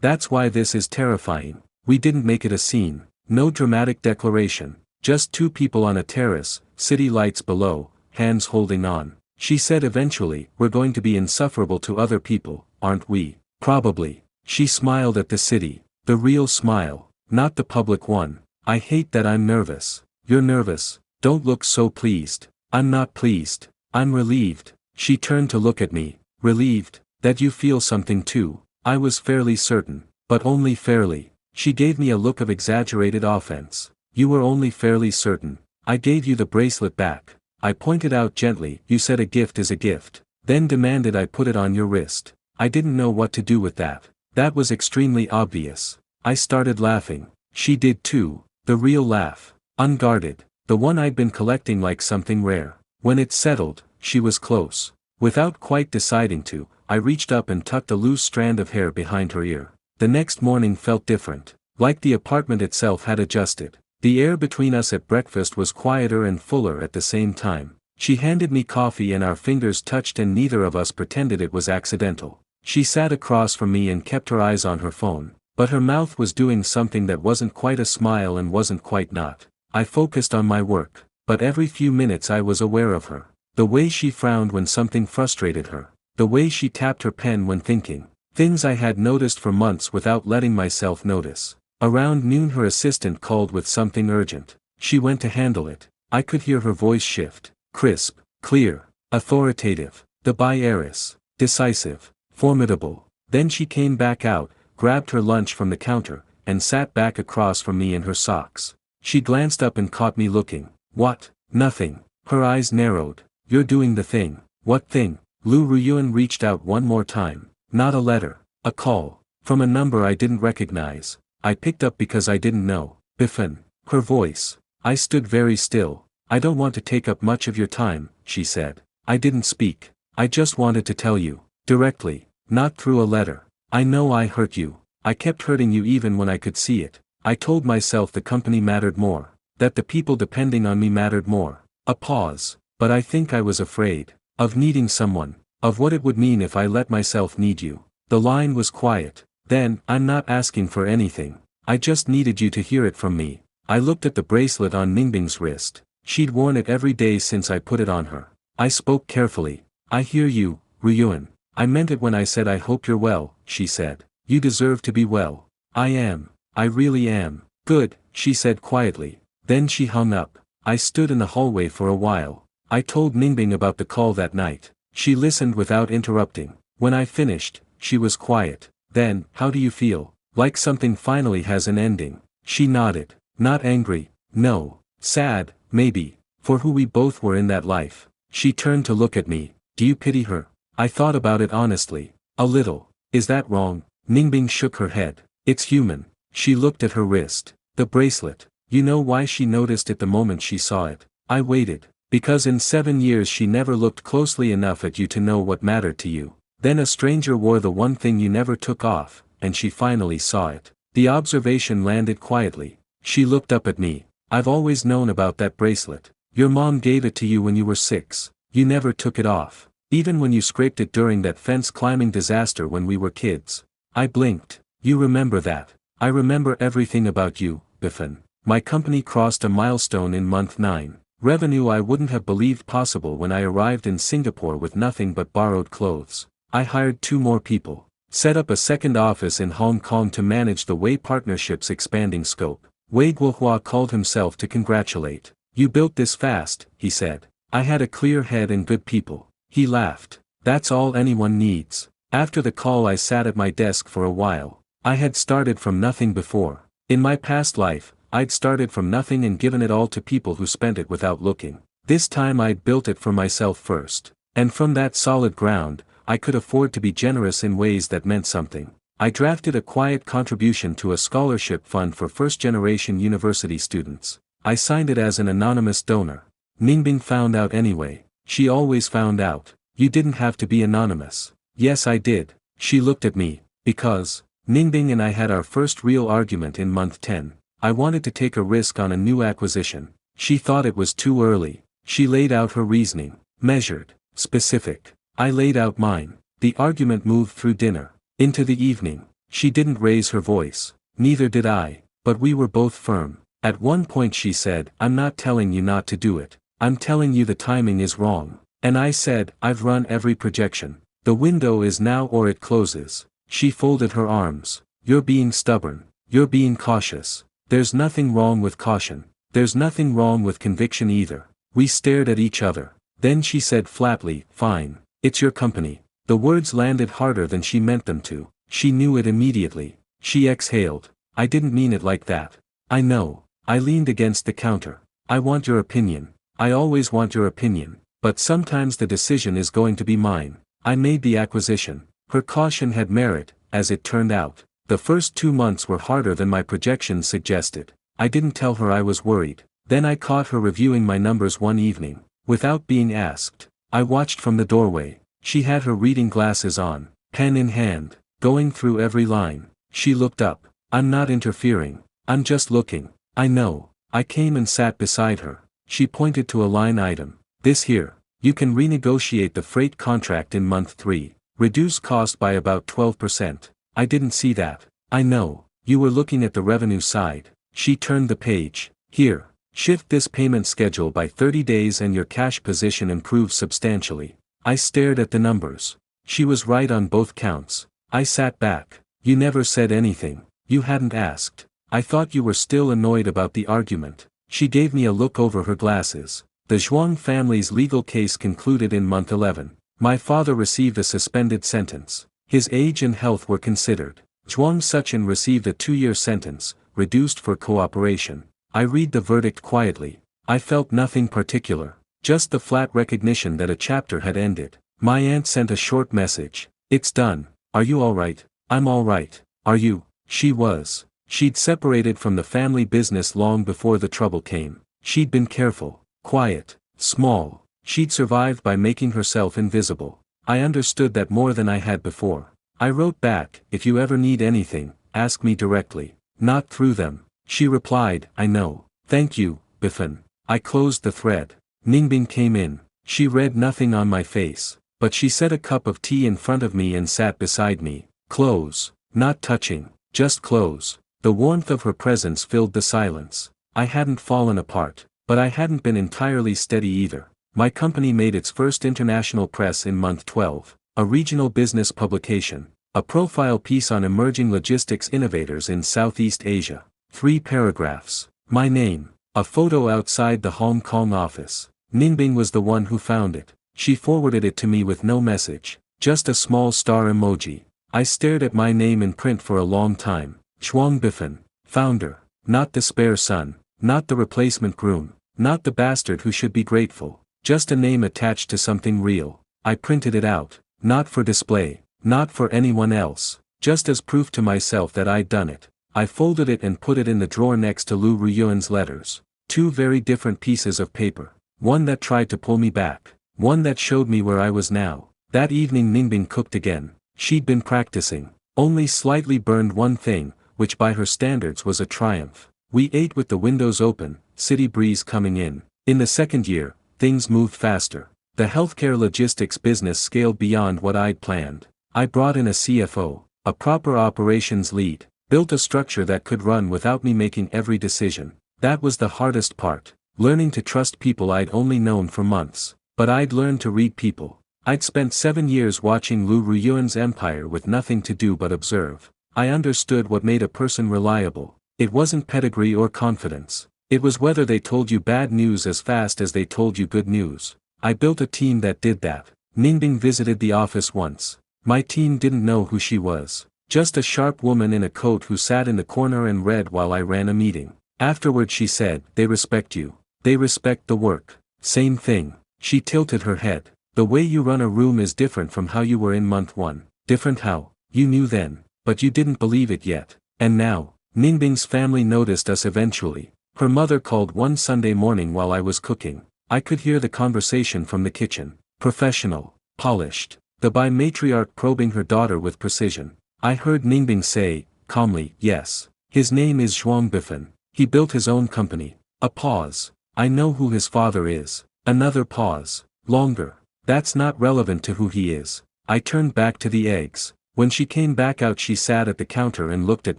That's why this is terrifying. We didn't make it a scene. No dramatic declaration. Just two people on a terrace, city lights below, hands holding on. She said eventually, we're going to be insufferable to other people, aren't we? Probably. She smiled at the city. The real smile, not the public one. I hate that I'm nervous. You're nervous. Don't look so pleased. I'm not pleased. I'm relieved. She turned to look at me. Relieved? That you feel something too. I was fairly certain, but only fairly. She gave me a look of exaggerated offense. You were only fairly certain. I gave you the bracelet back. I pointed out gently, you said a gift is a gift. Then demanded I put it on your wrist. I didn't know what to do with that. That was extremely obvious. I started laughing. She did too. The real laugh. Unguarded. The one I'd been collecting like something rare. When it settled, she was close. Without quite deciding to, I reached up and tucked a loose strand of hair behind her ear. The next morning felt different. Like the apartment itself had adjusted. The air between us at breakfast was quieter and fuller at the same time. She handed me coffee and our fingers touched and neither of us pretended it was accidental. She sat across from me and kept her eyes on her phone. But her mouth was doing something that wasn't quite a smile and wasn't quite not. I focused on my work. But every few minutes I was aware of her. The way she frowned when something frustrated her. The way she tapped her pen when thinking. Things I had noticed for months without letting myself notice. Around noon her assistant called with something urgent. She went to handle it. I could hear her voice shift. Crisp, clear, authoritative. The heiress. Decisive, formidable. Then she came back out, grabbed her lunch from the counter, and sat back across from me in her socks. She glanced up and caught me looking. What? Nothing. Her eyes narrowed. You're doing the thing. What thing? Liu Ruoyuan reached out one more time. Not a letter. A call. From a number I didn't recognize. I picked up because I didn't know. Bifan. Her voice. I stood very still. I don't want to take up much of your time, she said. I didn't speak. I just wanted to tell you. Directly. Not through a letter. I know I hurt you. I kept hurting you even when I could see it. I told myself the company mattered more. That the people depending on me mattered more. A pause. But I think I was afraid. Of needing someone. Of what it would mean if I let myself need you. The line was quiet. Then, I'm not asking for anything. I just needed you to hear it from me. I looked at the bracelet on Ningbing's wrist. She'd worn it every day since I put it on her. I spoke carefully. I hear you, Ruoyuan. I meant it when I said I hope you're well, she said. You deserve to be well. I am. I really am. Good, she said quietly. Then she hung up. I stood in the hallway for a while. I told Ningbing about the call that night. She listened without interrupting. When I finished, she was quiet. Then, how do you feel? Like something finally has an ending. She nodded. Not angry. No. Sad, maybe. For who we both were in that life. She turned to look at me. Do you pity her? I thought about it honestly. A little. Is that wrong? Ningbing shook her head. It's human. She looked at her wrist. The bracelet. You know why she noticed it the moment she saw it? I waited. Because in 7 years she never looked closely enough at you to know what mattered to you. Then a stranger wore the one thing you never took off, and she finally saw it. The observation landed quietly. She looked up at me. I've always known about that bracelet. Your mom gave it to you when you were 6. You never took it off. Even when you scraped it during that fence climbing disaster when we were kids. I blinked. You remember that. I remember everything about you, Bifan. My company crossed a milestone in month 9. Revenue I wouldn't have believed possible when I arrived in Singapore with nothing but borrowed clothes. I hired 2 more people. Set up a second office in Hong Kong to manage the Wei partnership's expanding scope. Wei Guohua called himself to congratulate. You built this fast, he said. I had a clear head and good people. He laughed. That's all anyone needs. After the call I sat at my desk for a while. I had started from nothing before. In my past life, I'd started from nothing and given it all to people who spent it without looking. This time I'd built it for myself first. And from that solid ground, I could afford to be generous in ways that meant something. I drafted a quiet contribution to a scholarship fund for first-generation university students. I signed it as an anonymous donor. Ningbing found out anyway. She always found out. You didn't have to be anonymous. Yes I did. She looked at me. Because, Ningbing and I had our first real argument in month 10. I wanted to take a risk on a new acquisition. She thought it was too early. She laid out her reasoning. Measured. Specific. I laid out mine. The argument moved through dinner. Into the evening. She didn't raise her voice. Neither did I, but we were both firm. At one point she said, "I'm not telling you not to do it. I'm telling you the timing is wrong." And I said, "I've run every projection. The window is now or it closes." She folded her arms. "You're being stubborn. You're being cautious." "There's nothing wrong with caution. There's nothing wrong with conviction either." We stared at each other. Then she said flatly, "Fine. It's your company." The words landed harder than she meant them to. She knew it immediately. She exhaled. "I didn't mean it like that." "I know." I leaned against the counter. "I want your opinion. I always want your opinion. But sometimes the decision is going to be mine." I made the acquisition. Her caution had merit, as it turned out. The first 2 months were harder than my projections suggested. I didn't tell her I was worried. Then I caught her reviewing my numbers one evening. Without being asked, I watched from the doorway. She had her reading glasses on, pen in hand, going through every line. She looked up. "I'm not interfering. I'm just looking." "I know." I came and sat beside her. She pointed to a line item. "This here. You can renegotiate the freight contract in month 3. Reduce cost by about 12%. I didn't see that. "I know. You were looking at the revenue side." She turned the page. "Here. Shift this payment schedule by 30 days and your cash position improves substantially." I stared at the numbers. She was right on both counts. I sat back. "You never said anything. You hadn't asked. I thought you were still annoyed about the argument." She gave me a look over her glasses. The Zhuang family's legal case concluded in month 11. My father received a suspended sentence. His age and health were considered. Zhuang Suchin received a 2-year sentence, reduced for cooperation. I read the verdict quietly. I felt nothing particular. Just the flat recognition that a chapter had ended. My aunt sent a short message. "It's done. Are you alright?" "I'm alright. Are you?" She was. She'd separated from the family business long before the trouble came. She'd been careful, quiet, small. She'd survived by making herself invisible. I understood that more than I had before. I wrote back, "If you ever need anything, ask me directly. Not through them." She replied, "I know. Thank you, Bifan." I closed the thread. Ningbing came in. She read nothing on my face, but she set a cup of tea in front of me and sat beside me. Close. Not touching. Just close. The warmth of her presence filled the silence. I hadn't fallen apart, but I hadn't been entirely steady either. My company made its first international press in month 12, a regional business publication, a profile piece on emerging logistics innovators in Southeast Asia. 3 paragraphs. My name. A photo outside the Hong Kong office. Ningbing was the one who found it. She forwarded it to me with no message, just a small star emoji. I stared at my name in print for a long time. Zhuang Bifan, founder. Not the spare son, not the replacement groom, not the bastard who should be grateful. Just a name attached to something real. I printed it out, not for display, not for anyone else, just as proof to myself that I'd done it. I folded it and put it in the drawer next to Liu Ruoyuan's letters. 2 very different pieces of paper. One that tried to pull me back. One that showed me where I was now. That evening Ningbing cooked again. She'd been practicing. Only slightly burned one thing, which by her standards was a triumph. We ate with the windows open, city breeze coming in. In the second year, things moved faster. The healthcare logistics business scaled beyond what I'd planned. I brought in a CFO, a proper operations lead, built a structure that could run without me making every decision. That was the hardest part, learning to trust people I'd only known for months. But I'd learned to read people. I'd spent 7 years watching Liu Ruoyuan's empire with nothing to do but observe. I understood what made a person reliable. It wasn't pedigree or confidence. It was whether they told you bad news as fast as they told you good news. I built a team that did that. Ningbing visited the office once. My team didn't know who she was. Just a sharp woman in a coat who sat in the corner and read while I ran a meeting. Afterward she said, "They respect you. They respect the work." Same thing. She tilted her head. "The way you run a room is different from how you were in month 1. Different how? You knew then, but you didn't believe it yet. And now." Ningbing's family noticed us eventually. Her mother called one Sunday morning while I was cooking. I could hear the conversation from the kitchen. Professional. Polished. The matriarch probing her daughter with precision. I heard Ningbing say, calmly, "Yes. His name is Zhuang Bifan. He built his own company." A pause. "I know who his father is." Another pause. Longer. "That's not relevant to who he is. I turned back to the eggs. When she came back out she sat at the counter and looked at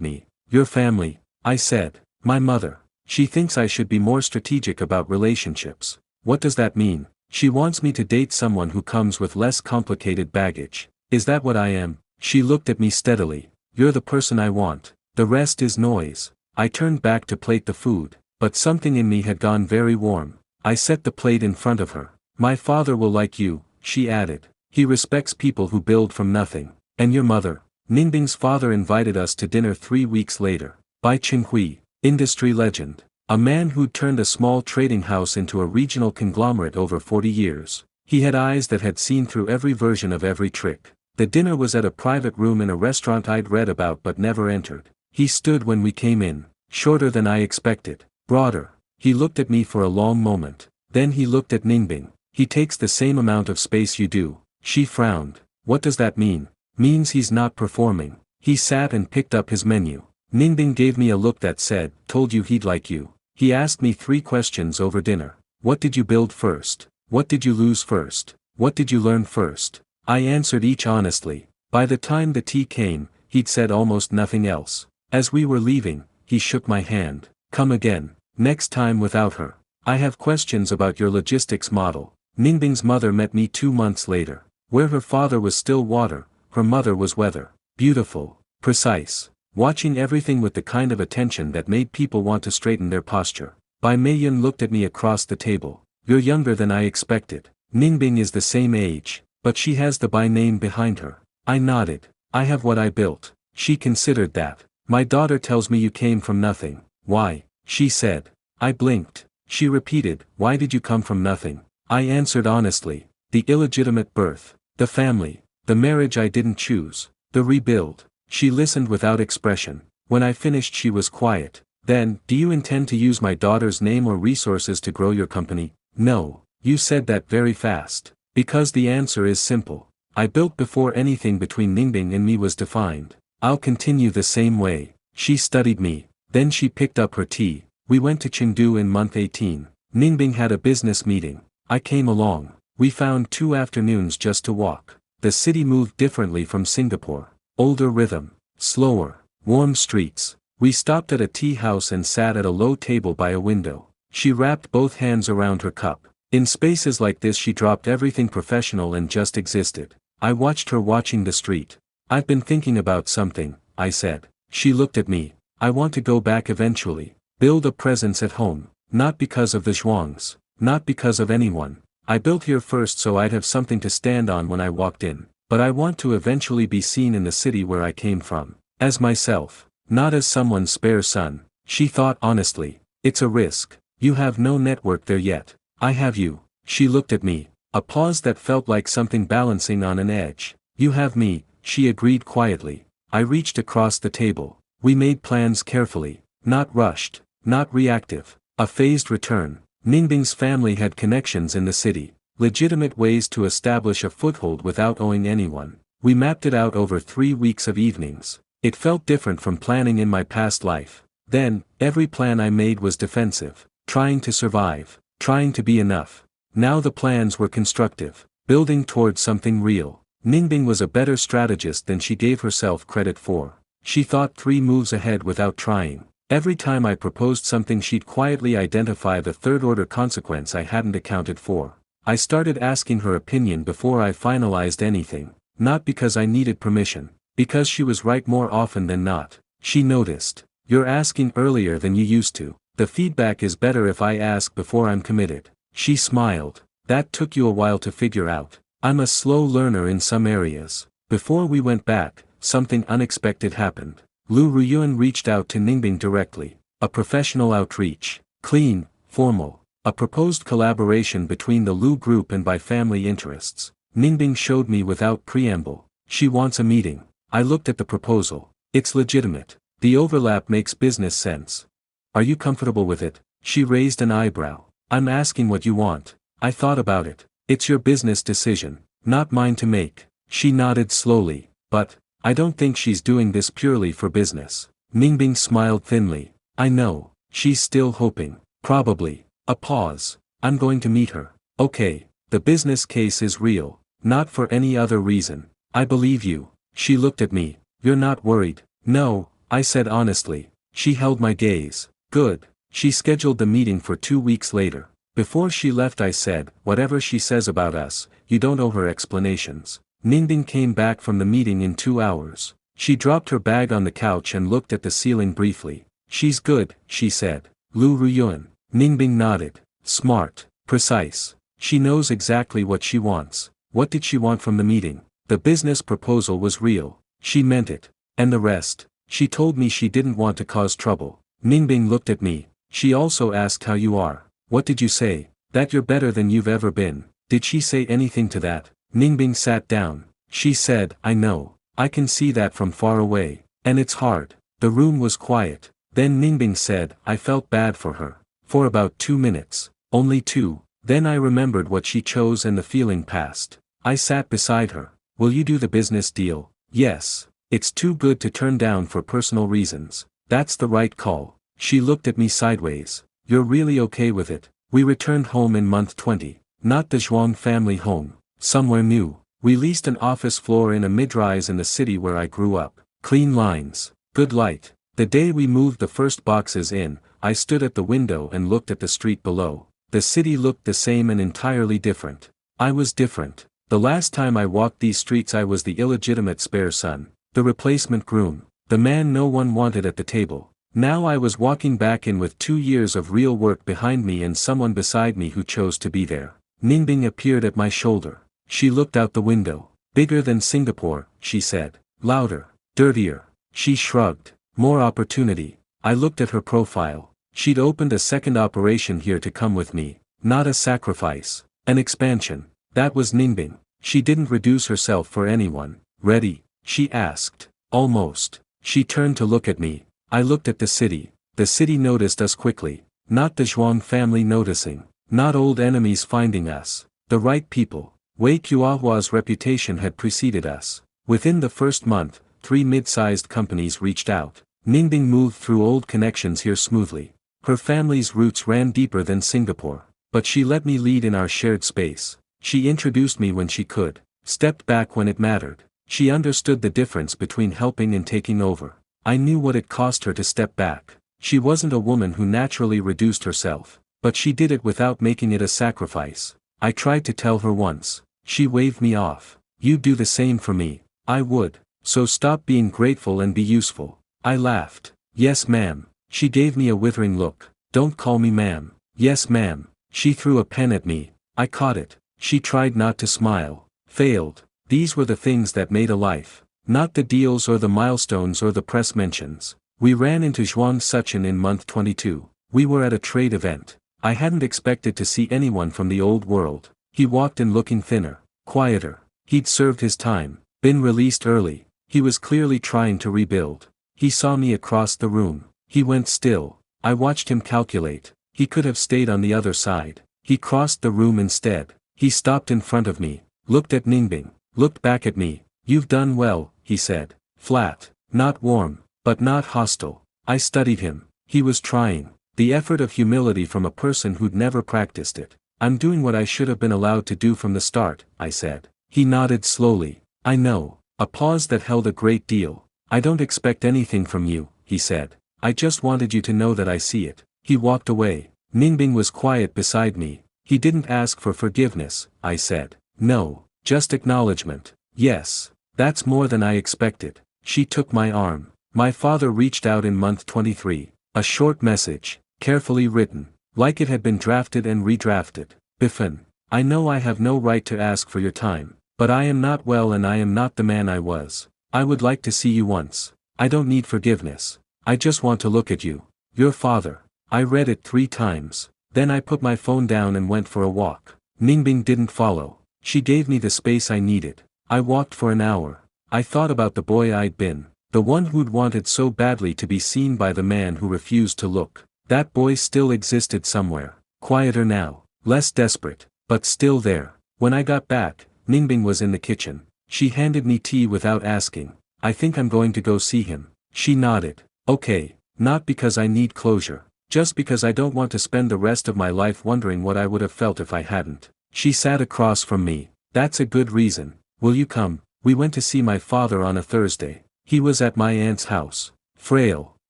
me. Your family, I said. My mother. She thinks I should be more strategic about relationships. What does that mean? She wants me to date someone who comes with less complicated baggage. Is that what I am? She looked at me steadily. You're the person I want. The rest is noise. I turned back to plate the food, but something in me had gone very warm. I set the plate in front of her. My father will like you, she added. He respects people who build from nothing. And your mother? Ningbing's father invited us to dinner 3 weeks later. Bai Qinghui, industry legend. A man who'd turned a small trading house into a regional conglomerate over 40 years. He had eyes that had seen through every version of every trick. The dinner was at a private room in a restaurant I'd read about but never entered. He stood when we came in, shorter than I expected, broader. He looked at me for a long moment. Then he looked at Ningbing. He takes the same amount of space you do. She frowned. What does that mean? Means he's not performing. He sat and picked up his menu. Ningbing gave me a look that said, told you he'd like you. He asked me 3 questions over dinner. What did you build first? What did you lose first? What did you learn first? I answered each honestly. By the time the tea came, he'd said almost nothing else. As we were leaving, he shook my hand. Come again. Next time without her. I have questions about your logistics model. Ningbing's mother met me 2 months later. Where her father was still water, her mother was weather. Beautiful. Precise. Watching everything with the kind of attention that made people want to straighten their posture. Bai Meiyun looked at me across the table. You're younger than I expected. Ningbing is the same age, but she has the Bai name behind her. I nodded. I have what I built. She considered that. My daughter tells me you came from nothing. Why? She said. I blinked. She repeated, why did you come from nothing? I answered honestly. The illegitimate birth. The family. The marriage I didn't choose. The rebuild. She listened without expression. When I finished she was quiet. Then, do you intend to use my daughter's name or resources to grow your company? No. You said that very fast. Because the answer is simple. I built before anything between Ningbing and me was defined. I'll continue the same way. She studied me. Then she picked up her tea. We went to Chengdu in month 18. Ningbing had a business meeting. I came along. We found 2 afternoons just to walk. The city moved differently from Singapore. Older rhythm. Slower. Warm streets. We stopped at a tea house and sat at a low table by a window. She wrapped both hands around her cup. In spaces like this she dropped everything professional and just existed. I watched her watching the street. I've been thinking about something, I said. She looked at me. I want to go back eventually. Build a presence at home. Not because of the Zhuangs. Not because of anyone. I built here first so I'd have something to stand on when I walked in. But I want to eventually be seen in the city where I came from. As myself. Not as someone's spare son. She thought honestly. It's a risk. You have no network there yet. I have you. She looked at me. A pause that felt like something balancing on an edge. You have me, she agreed quietly. I reached across the table. We made plans carefully. Not rushed. Not reactive. A phased return. Ningbing's family had connections in the city. Legitimate ways to establish a foothold without owing anyone. We mapped it out over 3 weeks of evenings. It felt different from planning in my past life. Then, every plan I made was defensive. Trying to survive. Trying to be enough. Now the plans were constructive. Building towards something real. Ningbing was a better strategist than she gave herself credit for. She thought 3 moves ahead without trying. Every time I proposed something she'd quietly identify the third-order consequence I hadn't accounted for. I started asking her opinion before I finalized anything. Not because I needed permission. Because she was right more often than not. She noticed. You're asking earlier than you used to. The feedback is better if I ask before I'm committed. She smiled. That took you a while to figure out. I'm a slow learner in some areas. Before we went back, something unexpected happened. Liu Ruoyuan reached out to Ningbing directly. A professional outreach. Clean, formal. A proposed collaboration between the Liu group and by family interests. Ningbing showed me without preamble. She wants a meeting. I looked at the proposal. It's legitimate. The overlap makes business sense. Are you comfortable with it? She raised an eyebrow. I'm asking what you want. I thought about it. It's your business decision, not mine to make. She nodded slowly. But, I don't think she's doing this purely for business. Ningbing smiled thinly. I know. She's still hoping. Probably. A pause. I'm going to meet her. Okay. The business case is real. Not for any other reason. I believe you. She looked at me. You're not worried? No, I said honestly. She held my gaze. Good. She scheduled the meeting for 2 weeks later. Before she left I said, whatever she says about us, you don't owe her explanations. Ningbing came back from the meeting in 2 hours. She dropped her bag on the couch and looked at the ceiling briefly. She's good, she said. Liu Ruoyuan. Ningbing nodded. Smart. Precise. She knows exactly what she wants. What did she want from the meeting? The business proposal was real. She meant it. And the rest? She told me she didn't want to cause trouble. Ningbing looked at me. She also asked how you are. What did you say? That you're better than you've ever been. Did she say anything to that? Ningbing sat down. She said, I know. I can see that from far away. And it's hard. The room was quiet. Then Ningbing said, I felt bad for her. For about 2 minutes. Only 2. Then I remembered what she chose and the feeling passed. I sat beside her. Will you do the business deal? Yes. It's too good to turn down for personal reasons. That's the right call. She looked at me sideways. You're really okay with it? We returned home in month 20. Not the Zhuang family home. Somewhere new. We leased an office floor in a mid-rise in the city where I grew up. Clean lines. Good light. The day we moved the first boxes in, I stood at the window and looked at the street below. The city looked the same and entirely different. I was different. The last time I walked these streets I was the illegitimate spare son. The replacement groom. The man no one wanted at the table. Now I was walking back in with 2 years of real work behind me and someone beside me who chose to be there. Ningbing appeared at my shoulder. She looked out the window. Bigger than Singapore, she said. Louder. Dirtier. She shrugged. More opportunity. I looked at her profile. She'd opened a second operation here to come with me. Not a sacrifice. An expansion. That was Ningbing. She didn't reduce herself for anyone. Ready? She asked. Almost. She turned to look at me. I looked at the city. The city noticed us quickly. Not the Zhuang family noticing. Not old enemies finding us. The right people. Wei Qiahua's reputation had preceded us. Within the first month, 3 mid-sized companies reached out. Ningbing moved through old connections here smoothly. Her family's roots ran deeper than Singapore. But she let me lead in our shared space. She introduced me when she could. Stepped back when it mattered. She understood the difference between helping and taking over. I knew what it cost her to step back. She wasn't a woman who naturally reduced herself. But she did it without making it a sacrifice. I tried to tell her once. She waved me off. You'd do the same for me. I would. So stop being grateful and be useful. I laughed. Yes ma'am. She gave me a withering look. Don't call me ma'am. Yes ma'am. She threw a pen at me. I caught it. She tried not to smile. Failed. These were the things that made a life. Not the deals or the milestones or the press mentions. We ran into Zhuang Suchin in month 22. We were at a trade event. I hadn't expected to see anyone from the old world. He walked in looking thinner, quieter. He'd served his time, been released early. He was clearly trying to rebuild. He saw me across the room. He went still. I watched him calculate. He could have stayed on the other side. He crossed the room instead. He stopped in front of me, looked at Ningbing, looked back at me. You've done well, he said. Flat. Not warm, but not hostile. I studied him. He was trying. The effort of humility from a person who'd never practiced it. I'm doing what I should have been allowed to do from the start, I said. He nodded slowly. I know. A pause that held a great deal. I don't expect anything from you, he said. I just wanted you to know that I see it. He walked away. Ningbing was quiet beside me. He didn't ask for forgiveness, I said. No, just acknowledgement. Yes. That's more than I expected. She took my arm. My father reached out in month 23. A short message, carefully written, like it had been drafted and redrafted. Bifan, I know I have no right to ask for your time, but I am not well and I am not the man I was. I would like to see you once. I don't need forgiveness. I just want to look at you. Your father. I read it 3 times. Then I put my phone down and went for a walk. Ningbing didn't follow. She gave me the space I needed. I walked for an hour. I thought about the boy I'd been. The one who'd wanted so badly to be seen by the man who refused to look. That boy still existed somewhere. Quieter now. Less desperate. But still there. When I got back, Ningbing was in the kitchen. She handed me tea without asking. I think I'm going to go see him. She nodded. Okay. Not because I need closure. Just because I don't want to spend the rest of my life wondering what I would have felt if I hadn't. She sat across from me. That's a good reason. Will you come? We went to see my father on a Thursday. He was at my aunt's house. Frail,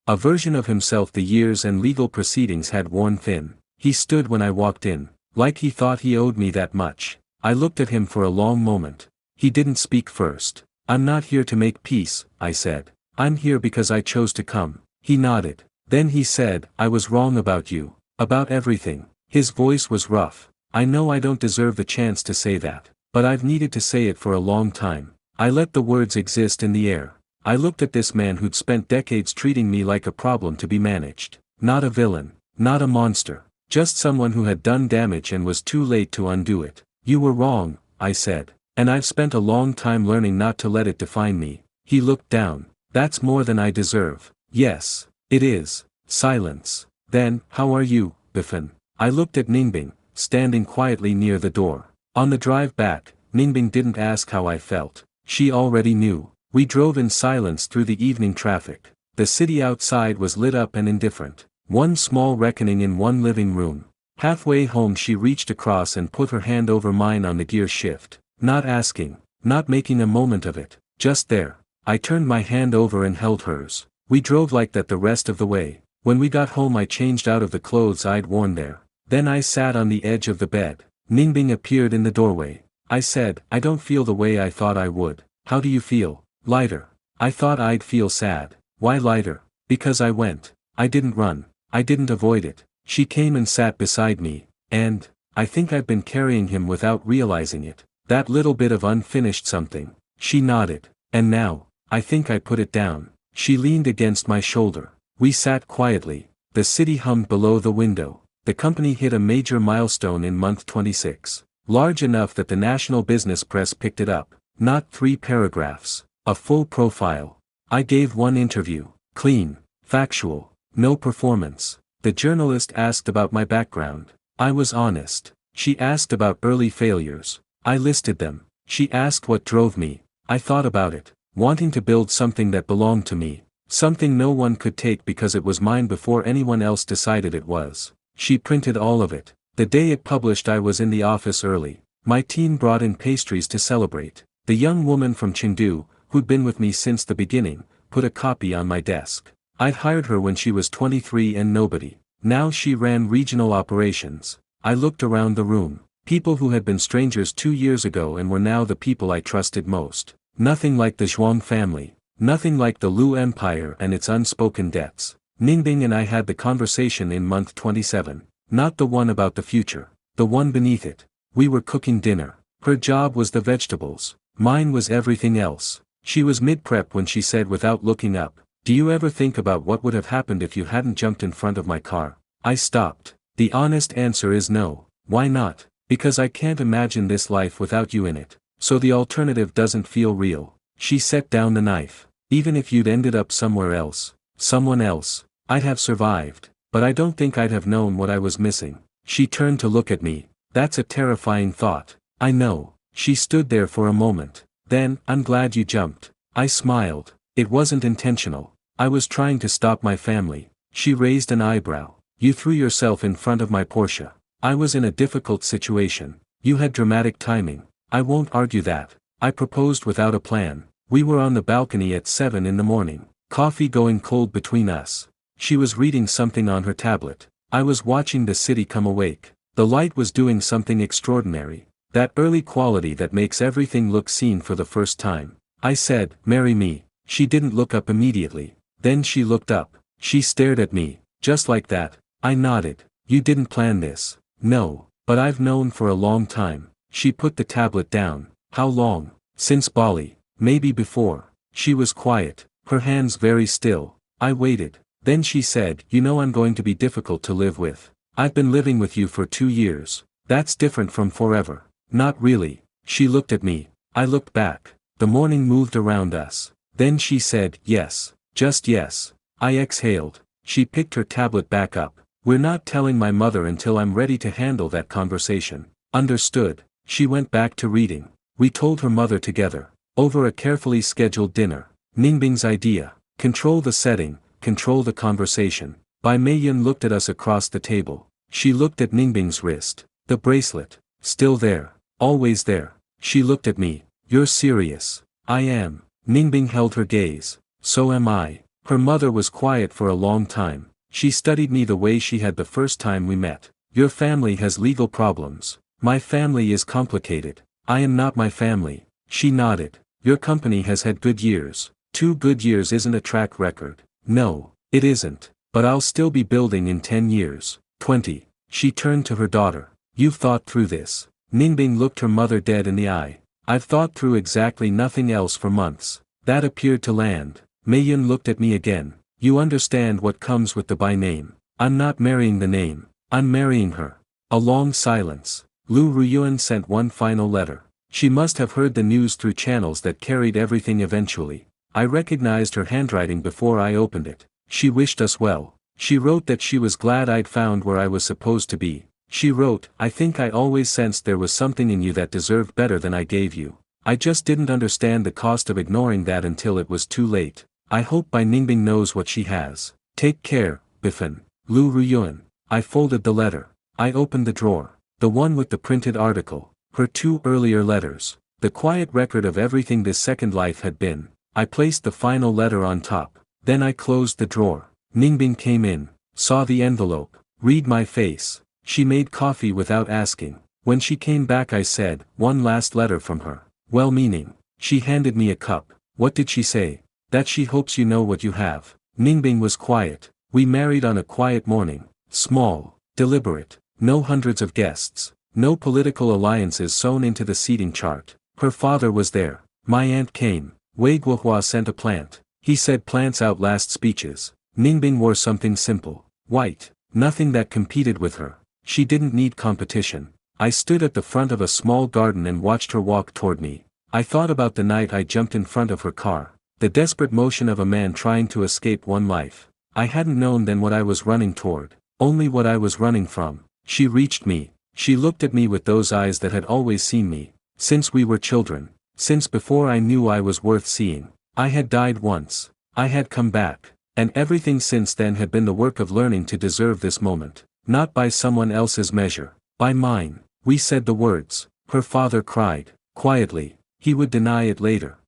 a version of himself the years and legal proceedings had worn thin. He stood when I walked in, like he thought he owed me that much. I looked at him for a long moment. He didn't speak first. "I'm not here to make peace," I said. "I'm here because I chose to come." He nodded. Then he said, "I was wrong about you. About everything." His voice was rough. "I know I don't deserve the chance to say that, but I've needed to say it for a long time." I let the words exist in the air. I looked at this man who'd spent decades treating me like a problem to be managed. Not a villain. Not a monster. Just someone who had done damage and was too late to undo it. "You were wrong," I said. "And I've spent a long time learning not to let it define me." He looked down. "That's more than I deserve." "Yes, it is." Silence. Then, "How are you, Bifan?" I looked at Ningbing, standing quietly near the door. On the drive back, Ningbing didn't ask how I felt. She already knew. We drove in silence through the evening traffic. The city outside was lit up and indifferent. One small reckoning in one living room. Halfway home she reached across and put her hand over mine on the gear shift. Not asking, not making a moment of it, just there. I turned my hand over and held hers. We drove like that the rest of the way. When we got home I changed out of the clothes I'd worn there. Then I sat on the edge of the bed. Ningbing appeared in the doorway. I said, "I don't feel the way I thought I would." "How do you feel?" "Lighter." "I thought I'd feel sad." "Why lighter?" "Because I went. I didn't run. I didn't avoid it." She came and sat beside me, and I think I've been carrying him without realizing it. That little bit of unfinished something. She nodded. "And now, I think I put it down." She leaned against my shoulder. We sat quietly. The city hummed below the window. The company hit a major milestone in month 26. Large enough that the national business press picked it up. Not 3 paragraphs. A full profile. I gave one interview. Clean. Factual. No performance. The journalist asked about my background. I was honest. She asked about early failures. I listed them. She asked what drove me. I thought about it. Wanting to build something that belonged to me. Something no one could take because it was mine before anyone else decided it was. She printed all of it. The day it published I was in the office early. My team brought in pastries to celebrate. The young woman from Chengdu, who'd been with me since the beginning, put a copy on my desk. I'd hired her when she was 23 and nobody. Now she ran regional operations. I looked around the room. People who had been strangers 2 years ago and were now the people I trusted most. Nothing like the Zhuang family. Nothing like the Liu Empire and its unspoken debts. Ningbing and I had the conversation in month 27. Not the one about the future. The one beneath it. We were cooking dinner. Her job was the vegetables. Mine was everything else. She was mid-prep when she said without looking up, "Do you ever think about what would have happened if you hadn't jumped in front of my car?" I stopped. The honest answer is no. Why not? Because I can't imagine this life without you in it. So the alternative doesn't feel real. She set down the knife. Even if you'd ended up somewhere else, someone else, I'd have survived, but I don't think I'd have known what I was missing. She turned to look at me. That's a terrifying thought. I know. She stood there for a moment. Then, "I'm glad you jumped." I smiled. It wasn't intentional. I was trying to stop my family. She raised an eyebrow. "You threw yourself in front of my Porsche." I was in a difficult situation. You had dramatic timing. I won't argue that. I proposed without a plan. We were on the balcony at 7 in the morning. Coffee going cold between us. She was reading something on her tablet. I was watching the city come awake. The light was doing something extraordinary. That early quality that makes everything look seen for the first time. I said, "Marry me." She didn't look up immediately. Then she looked up. She stared at me, just like that. I nodded. "You didn't plan this." "No, but I've known for a long time." She put the tablet down. "How long?" "Since Bali. Maybe before." She was quiet, her hands very still. I waited. Then she said, "You know I'm going to be difficult to live with. I've been living with you for 2 years. That's different from forever." "Not really." She looked at me. I looked back. The morning moved around us. Then she said, "Yes. Just yes." I exhaled. She picked her tablet back up. "We're not telling my mother until I'm ready to handle that conversation." "Understood." She went back to reading. We told her mother together. Over a carefully scheduled dinner. Ningbing's idea. Control the setting, control the conversation. Bai Meiyun looked at us across the table. She looked at Ningbing's wrist. The bracelet. Still there. Always there. She looked at me. "You're serious." I am. Ningbing held her gaze. So am I. Her mother was quiet for a long time. She studied me the way she had the first time we met. Your family has legal problems. My family is complicated. I am not my family. She nodded. Your company has had good years. 2 good years isn't a track record. No, it isn't. But I'll still be building in 10 years. 20. She turned to her daughter. You've thought through this. Ningbing looked her mother dead in the eye. I've thought through exactly nothing else for months. That appeared to land. Meiyun looked at me again. You understand what comes with the by name. I'm not marrying the name. I'm marrying her. A long silence. Liu Ruoyuan sent one final letter. She must have heard the news through channels that carried everything eventually. I recognized her handwriting before I opened it. She wished us well. She wrote that she was glad I'd found where I was supposed to be. She wrote, I think I always sensed there was something in you that deserved better than I gave you. I just didn't understand the cost of ignoring that until it was too late. I hope Bai Ningbing knows what she has. Take care, Bifan. Liu Ruoyuan. I folded the letter. I opened the drawer. The one with the printed article. Her 2 earlier letters. The quiet record of everything this second life had been. I placed the final letter on top. Then I closed the drawer. Ningbing came in. Saw the envelope. Read my face. She made coffee without asking. When she came back I said, one last letter from her. Well-meaning. She handed me a cup. What did she say? That she hopes you know what you have. Ningbing was quiet. We married on a quiet morning. Small. Deliberate. No hundreds of guests. No political alliances sewn into the seating chart. Her father was there. My aunt came. Wei Guohua sent a plant. He said plants outlast speeches. Ningbing wore something simple. White. Nothing that competed with her. She didn't need competition. I stood at the front of a small garden and watched her walk toward me. I thought about the night I jumped in front of her car. The desperate motion of a man trying to escape one life. I hadn't known then what I was running toward. Only what I was running from. She reached me. She looked at me with those eyes that had always seen me. Since we were children. Since before I knew I was worth seeing. I had died once. I had come back. And everything since then had been the work of learning to deserve this moment. Not by someone else's measure. By mine. We said the words. Her father cried. Quietly. He would deny it later.